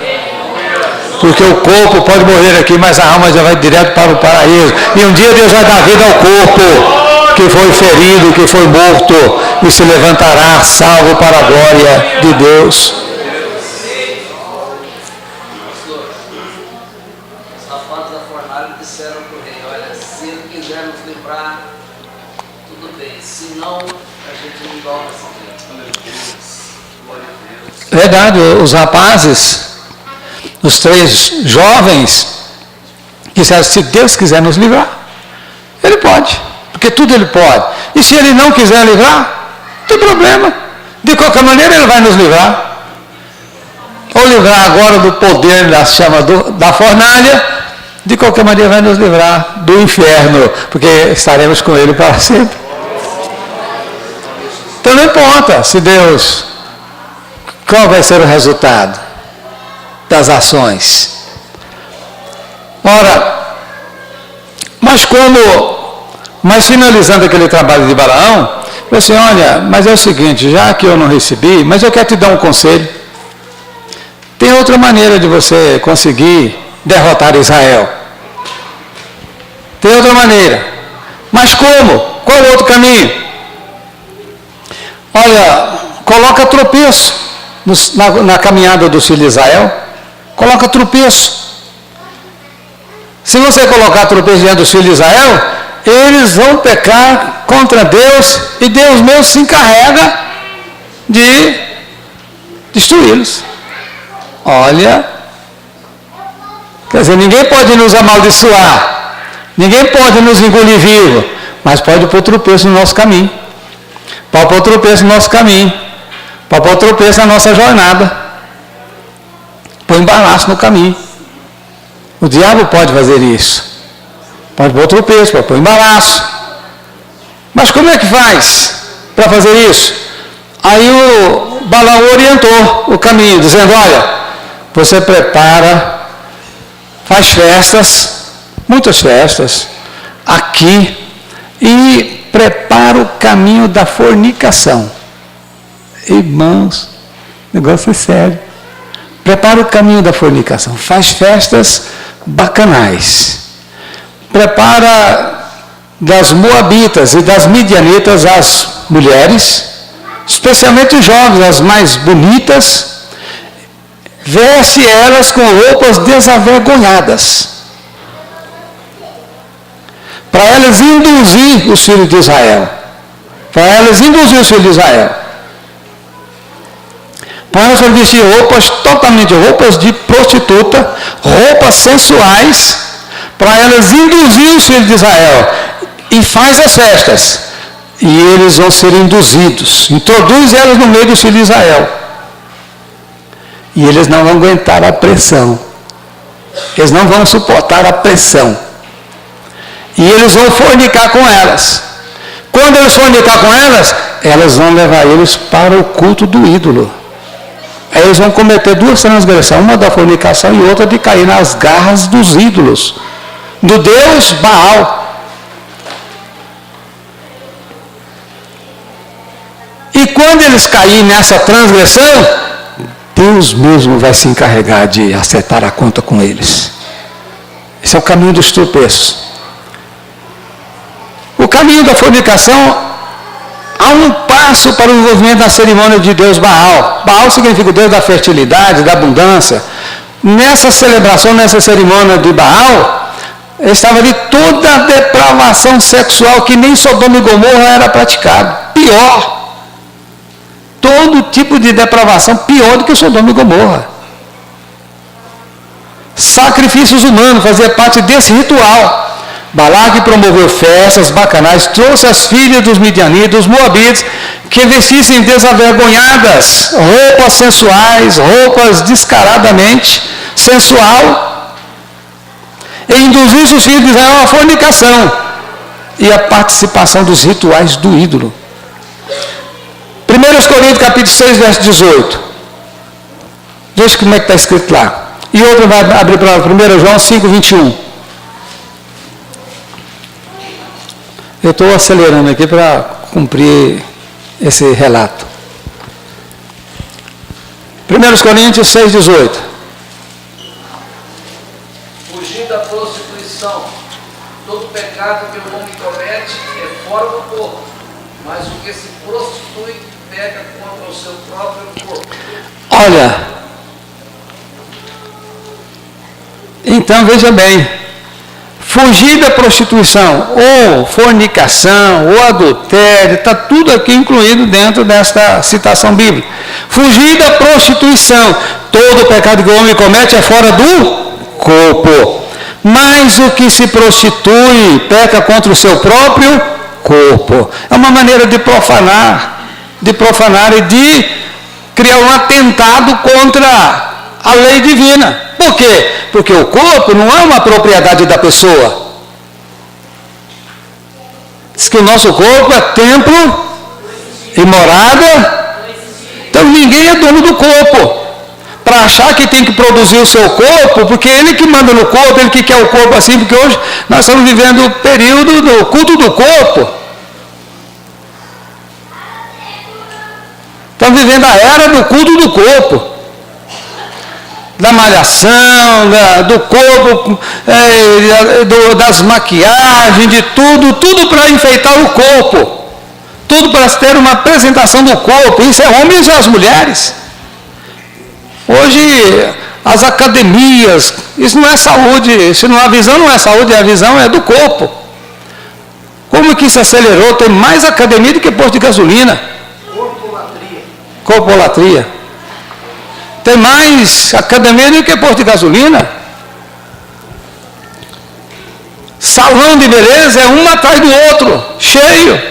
[SPEAKER 1] Porque o corpo pode morrer aqui, mas a alma já vai direto para o paraíso. E um dia Deus vai dar vida ao corpo que foi ferido, que foi morto, e se levantará salvo para a glória de Deus.
[SPEAKER 2] Os rapazes da fornalha disseram para o rei: olha, se ele quiser nos livrar, tudo bem, se não, a gente não dorme assim.
[SPEAKER 1] Verdade, os rapazes, os 3 jovens, disseram: se Deus quiser nos livrar, Ele pode. Porque tudo Ele pode. E se Ele não quiser livrar, não tem problema. De qualquer maneira Ele vai nos livrar. Ou livrar agora do poder da chama da fornalha, de qualquer maneira vai nos livrar do inferno, porque estaremos com Ele para sempre. Então não importa se Deus, qual vai ser o resultado das ações. Ora, mas finalizando aquele trabalho de Balaão, eu disse: olha, mas é o seguinte, já que eu não recebi, mas eu quero te dar um conselho. Tem outra maneira de você conseguir derrotar Israel. Tem outra maneira. Mas como? Qual o outro caminho? Olha, coloca tropeço na caminhada dos filhos de Israel. Coloca tropeço. Se você colocar tropeço diante dos filhos de Israel, eles vão pecar contra Deus e Deus mesmo se encarrega de destruí-los. Olha, quer dizer, ninguém pode nos amaldiçoar, ninguém pode nos engolir vivo, mas pode pôr tropeço no nosso caminho, pode pôr tropeço no nosso caminho, pode pôr tropeço na nossa jornada, põe embaraço no caminho. O diabo pode fazer isso. Pode pôr tropeço, pode pôr embaraço. Mas como é que faz para fazer isso? Aí o Balaão orientou o caminho, dizendo: olha, você prepara, faz festas, muitas festas, aqui, e prepara o caminho da fornicação. Irmãos, o negócio é sério. Prepara o caminho da fornicação, faz festas bacanais. Prepara das moabitas e das midianitas as mulheres, especialmente os jovens, as mais bonitas, veste elas com roupas desavergonhadas, para elas induzir os filhos de Israel. Para elas induzir os filhos de Israel. Para elas vestir roupas totalmente, roupas de prostituta, roupas sensuais, para elas induzir os filhos de Israel. E faz as festas. E eles vão ser induzidos. Introduz elas no meio dos filhos de Israel. E eles não vão aguentar a pressão. Eles não vão suportar a pressão. E eles vão fornicar com elas. Quando eles fornicar com elas, elas vão levar eles para o culto do ídolo. Aí eles vão cometer duas transgressões, uma da fornicação e outra de cair nas garras dos ídolos, do Deus Baal. E quando eles caírem nessa transgressão, Deus mesmo vai se encarregar de acertar a conta com eles. Esse é o caminho dos tropeços. O caminho da fornicação, há um passo para o envolvimento da cerimônia de Deus Baal. Baal significa o Deus da fertilidade, da abundância. Nessa celebração, nessa cerimônia de Baal, estava ali toda a depravação sexual que nem Sodoma e Gomorra era praticado. Pior. Todo tipo de depravação pior do que Sodoma e Gomorra. Sacrifícios humanos fazia parte desse ritual. Balaque promoveu festas bacanais, trouxe as filhas dos midianitas, dos moabitas, que vestissem desavergonhadas, roupas sensuais, roupas descaradamente sensual, e induzisse os filhos de Israel à fornicação e à participação dos rituais do ídolo. 1 Coríntios capítulo 6, verso 18. Veja como é que está escrito lá. E outro vai abrir para 1 João 5, 21. Eu estou acelerando aqui para cumprir esse relato. 1 Coríntios 6, 18.
[SPEAKER 2] Fugindo da prostituição, todo pecado que o homem comete é fora do corpo, mas o que se prostitui peca contra o seu próprio corpo.
[SPEAKER 1] Olha, então veja bem. Fugir da prostituição, ou fornicação, ou adultério, está tudo aqui incluído dentro desta citação bíblica. Fugir da prostituição, todo pecado que o homem comete é fora do corpo. Mas o que se prostitui peca contra o seu próprio corpo. É uma maneira de profanar e de criar um atentado contra a lei divina. Por quê? Porque o corpo não é uma propriedade da pessoa. Diz que o nosso corpo é templo e morada. Então ninguém é dono do corpo. Para achar que tem que produzir o seu corpo, porque ele que manda no corpo, ele que quer o corpo assim, porque hoje nós estamos vivendo o período do culto do corpo. Estamos vivendo a era do culto do corpo. Da malhação, do corpo, das maquiagens, de tudo para enfeitar o corpo, tudo para ter uma apresentação do corpo. Isso é homens e as mulheres. Hoje, as academias, isso não é saúde, se não a visão não é saúde, a visão é do corpo. Como que isso acelerou? Tem mais academia do que posto de gasolina. Corpolatria. Tem mais academia do que posto de gasolina. Salão de beleza é um atrás do outro, cheio.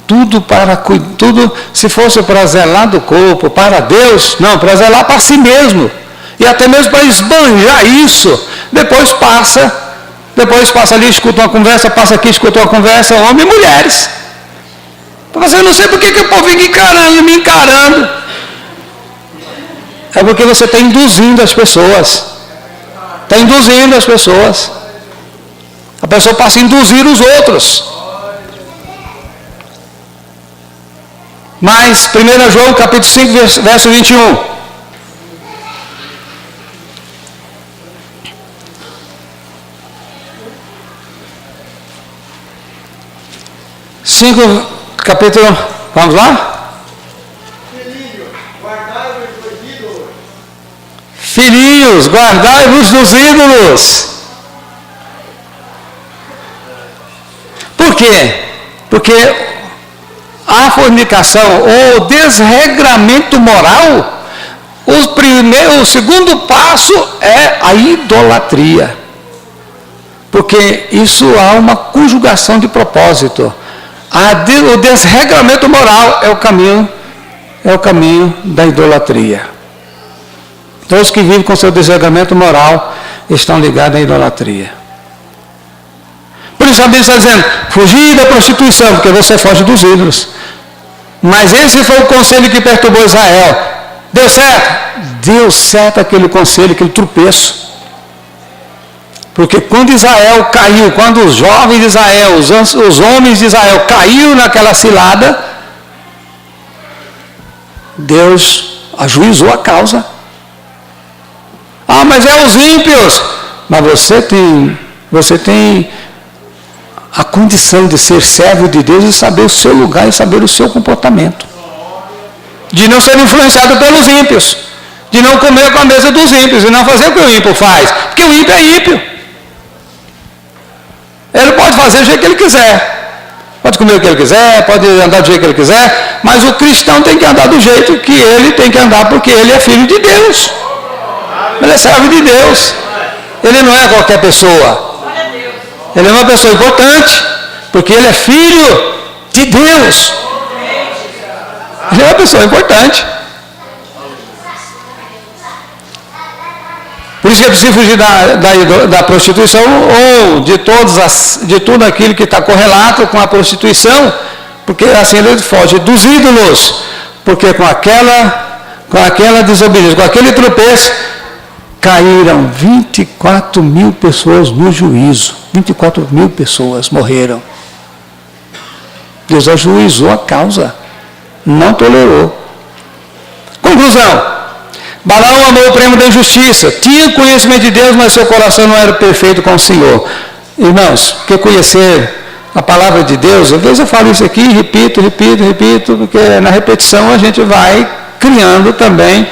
[SPEAKER 1] Tudo se fosse para zelar do corpo, para Deus, não, para zelar para si mesmo. E até mesmo para esbanjar isso. Depois passa ali, escuta uma conversa, passa aqui, escuta uma conversa, homens e mulheres. Você não sei por que o povo fica me encarando. É porque você está induzindo as pessoas. Está induzindo as pessoas. A pessoa passa a induzir os outros. Mas, 1 João capítulo 5, verso 21. Capítulo, vamos lá? Filhinhos, guardai-vos dos ídolos. Por quê? Porque a fornicação ou desregramento moral, o segundo passo é a idolatria. Porque isso há uma conjugação de propósito. O desregramento moral é o caminho da idolatria. Todos que vivem com seu desregramento moral estão ligados à idolatria. Por isso a Bíblia está dizendo, fugir da prostituição, porque você foge dos ídolos. Mas esse foi o conselho que perturbou Israel. Deu certo? Deu certo aquele conselho, aquele tropeço. Porque quando Israel caiu, quando os jovens de Israel, os homens de Israel caíram naquela cilada, Deus ajuizou a causa. Ah, mas é os ímpios. Mas você tem a condição de ser servo de Deus e saber o seu lugar e saber o seu comportamento. De não ser influenciado pelos ímpios. De não comer com a mesa dos ímpios e não fazer o que o ímpio faz. Porque o ímpio é ímpio. Ele pode fazer do jeito que ele quiser. Pode comer o que ele quiser, pode andar do jeito que ele quiser, mas o cristão tem que andar do jeito que ele tem que andar, porque ele é filho de Deus. Ele é servo de Deus. Ele não é qualquer pessoa. Ele é uma pessoa importante, porque ele é filho de Deus. Ele é uma pessoa importante. Por isso que é preciso fugir da prostituição ou de tudo aquilo que está correlato com a prostituição, porque assim ele foge dos ídolos, porque com aquela desobediência, com aquele tropeço, caíram 24 mil pessoas no juízo. 24 mil pessoas morreram. Deus ajuizou a causa, não tolerou. Conclusão. Balaão amou o prêmio da injustiça, tinha conhecimento de Deus, mas seu coração não era perfeito com o Senhor. Irmãos, porque conhecer a palavra de Deus, às vezes eu falo isso aqui, repito, porque na repetição a gente vai criando também,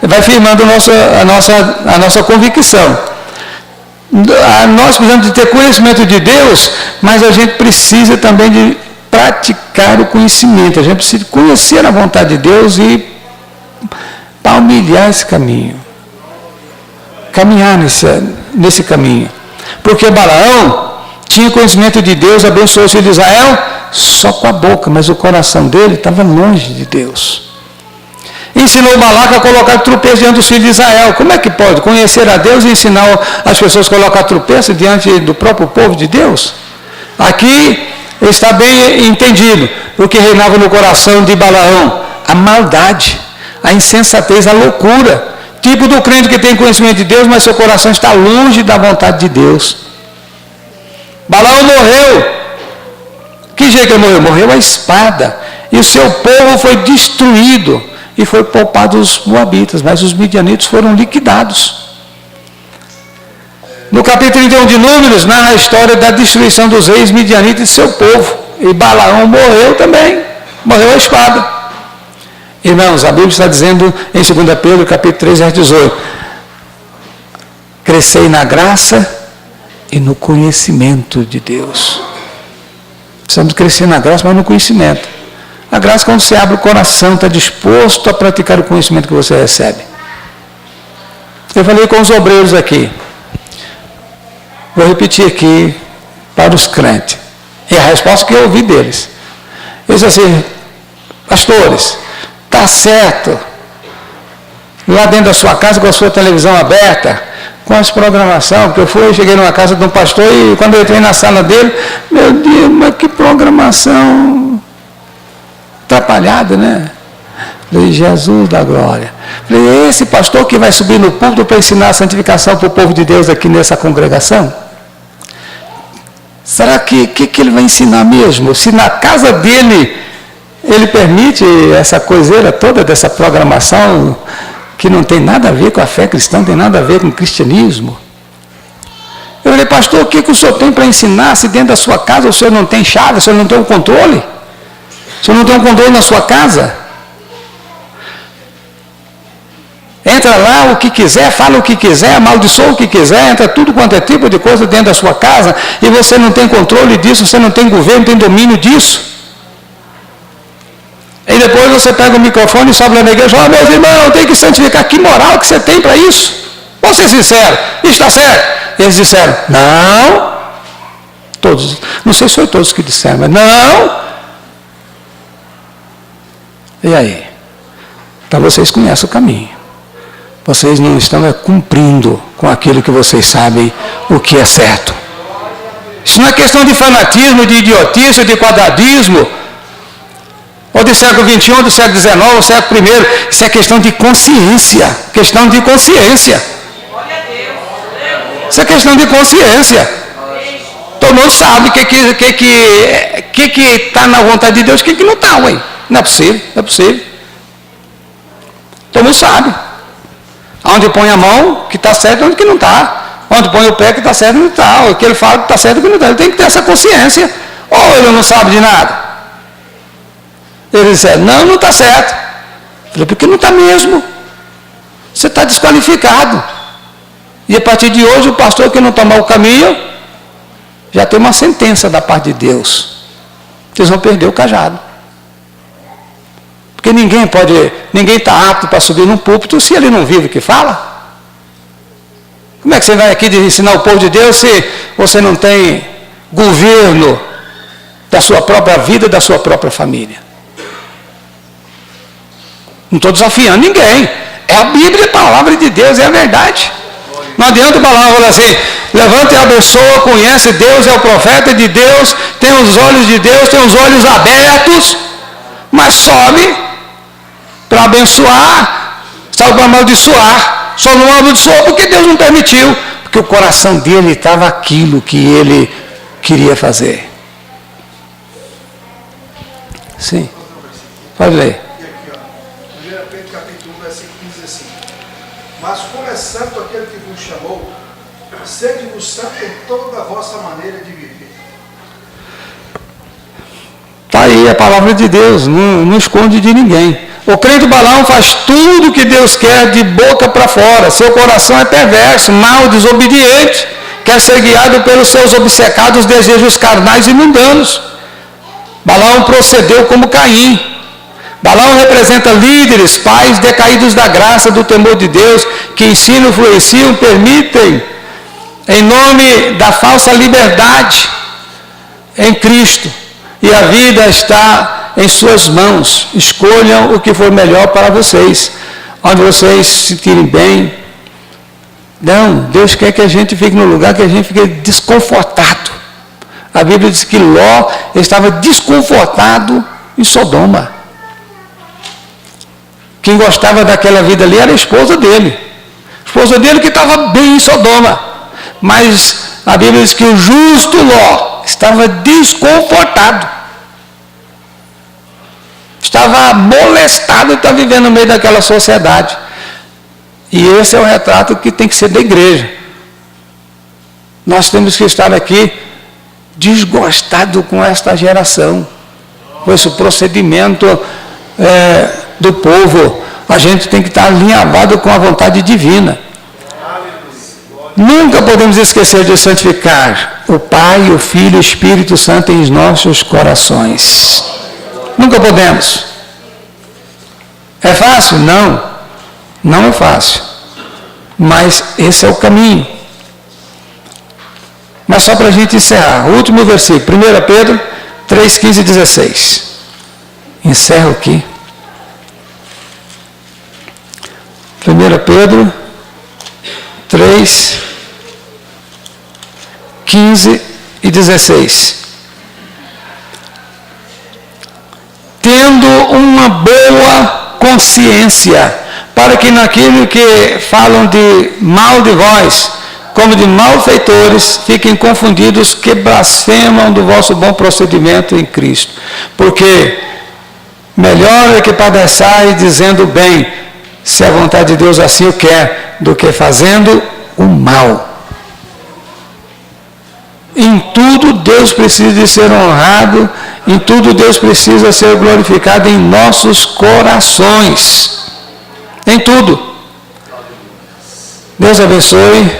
[SPEAKER 1] vai firmando a nossa convicção. Nós precisamos de ter conhecimento de Deus, mas a gente precisa também de praticar o conhecimento, a gente precisa conhecer a vontade de Deus e palmilhar esse caminho, caminhar nesse caminho, porque Balaão tinha conhecimento de Deus, abençoou o filho de Israel só com a boca, mas o coração dele estava longe de Deus. Ensinou Balaque a colocar tropeço diante dos filhos de Israel. Como é que pode conhecer a Deus e ensinar as pessoas a colocar tropeço diante do próprio povo de Deus? Aqui está bem entendido o que reinava no coração de Balaão: a maldade, a insensatez, a loucura, tipo do crente que tem conhecimento de Deus, mas seu coração está longe da vontade de Deus. Balaão morreu. Que jeito que ele morreu? Morreu a espada, e o seu povo foi destruído, e foi poupado os moabitas, mas os midianitas foram liquidados. No capítulo 31 de Números, narra a história da destruição dos reis midianitas e seu povo, e Balaão morreu também, morreu a espada. Irmãos, a Bíblia está dizendo em 2 Pedro, capítulo 3, verso 18: crescei na graça e no conhecimento de Deus. Precisamos crescer na graça, mas no conhecimento. A graça, quando você abre o coração, está disposto a praticar o conhecimento que você recebe. Eu falei com os obreiros aqui, vou repetir aqui para os crentes, e a resposta que eu ouvi deles. Eles assim: pastores, está certo, lá dentro da sua casa, com a sua televisão aberta, com as programação, porque cheguei numa casa de um pastor e quando eu entrei na sala dele, meu Deus, mas que programação atrapalhada, né? Falei: Jesus da glória. Falei: esse pastor que vai subir no púlpito para ensinar a santificação para o povo de Deus aqui nessa congregação? Será que ele vai ensinar mesmo? Se na casa dele ele permite essa coiseira toda dessa programação que não tem nada a ver com a fé cristã, não tem nada a ver com o cristianismo. Eu falei: pastor, o que o senhor tem para ensinar se dentro da sua casa o senhor não tem chave, o senhor não tem um controle? O senhor não tem um controle na sua casa? Entra lá o que quiser, fala o que quiser, amaldiçoa o que quiser, entra tudo quanto é tipo de coisa dentro da sua casa e você não tem controle disso, você não tem governo, não tem domínio disso. E depois você pega o microfone e sobe lá na igreja e fala: meus irmãos, tem que santificar. Que moral que você tem para isso? Vamos ser sinceros, isso está certo? Eles disseram, não. Todos, não sei se foi todos que disseram, mas não. E aí? Então vocês conhecem o caminho. Vocês não estão cumprindo com aquilo que vocês sabem o que é certo. Isso não é questão de fanatismo, de idiotice, de quadradismo, ou do século XXI, ou do século XIX, ou do século I. Isso é questão de consciência. Questão de consciência. Isso é questão de consciência. Todo mundo sabe o que está na vontade de Deus e o que não está, ué. Não é possível, não é possível. Todo mundo sabe. Onde põe a mão, que está certo, onde que não está. Onde põe o pé, que está certo, não está. O que ele fala, que está certo, que não está. Ele tem que ter essa consciência. Ou ele não sabe de nada. Ele disse, não está certo. Eu falei, porque não está mesmo. Você está desqualificado. E a partir de hoje, o pastor que não tomar o caminho, já tem uma sentença da parte de Deus. Vocês vão perder o cajado. Porque ninguém está apto para subir num púlpito se ele não vive o que fala. Como é que você vai aqui ensinar o povo de Deus se você não tem governo da sua própria vida, da sua própria família? Não estou desafiando ninguém. É a Bíblia, a palavra de Deus, é a verdade. Não adianta o Balaão falar assim, levanta e abençoa, conhece Deus, é o profeta de Deus, tem os olhos de Deus, tem os olhos abertos, mas sobe para abençoar, sobe para amaldiçoar. Só não amaldiçoou porque Deus não permitiu, porque o coração dele estava aquilo que ele queria fazer. Sim, pode ler.
[SPEAKER 3] Mas como é santo aquele que vos chamou, sede-vos santo em toda a vossa maneira de viver.
[SPEAKER 1] Está aí a palavra de Deus, não esconde de ninguém. O crente Balaão faz tudo o que Deus quer de boca para fora. Seu coração é perverso, mau, desobediente, quer ser guiado pelos seus obcecados desejos carnais e mundanos. Balaão procedeu como Caim. Balaão representa líderes, pais decaídos da graça, do temor de Deus, que ensinam, influenciam, permitem, em nome da falsa liberdade em Cristo. E a vida está em suas mãos. Escolham o que for melhor para vocês, onde vocês se sentirem bem. Não, Deus quer que a gente fique no lugar que a gente fique desconfortado. A Bíblia diz que Ló estava desconfortado em Sodoma. Quem gostava daquela vida ali era a esposa dele. A esposa dele que estava bem em Sodoma. Mas a Bíblia diz que o justo Ló estava desconfortado. Estava molestado de estar vivendo no meio daquela sociedade. E esse é o retrato que tem que ser da igreja. Nós temos que estar aqui desgostados com esta geração. Com esse procedimento do povo. A gente tem que estar alinhavado com a vontade divina. Nunca podemos esquecer de santificar o Pai, o Filho e o Espírito Santo em nossos corações. Nunca podemos. É fácil? Não. Não é fácil. Mas esse é o caminho. Mas só para a gente encerrar. O último versículo. 1 Pedro 3, 15 e 16. Encerro aqui. 1 Pedro 3, 15 e 16. Tendo uma boa consciência, para que naquilo que falam de mal de vós, como de malfeitores, fiquem confundidos que blasfemam do vosso bom procedimento em Cristo. Porque melhor é que padeçai dizendo bem, se a vontade de Deus assim o quer, do que fazendo o mal. Em tudo Deus precisa de ser honrado, em tudo Deus precisa ser glorificado em nossos corações. Em tudo. Deus abençoe.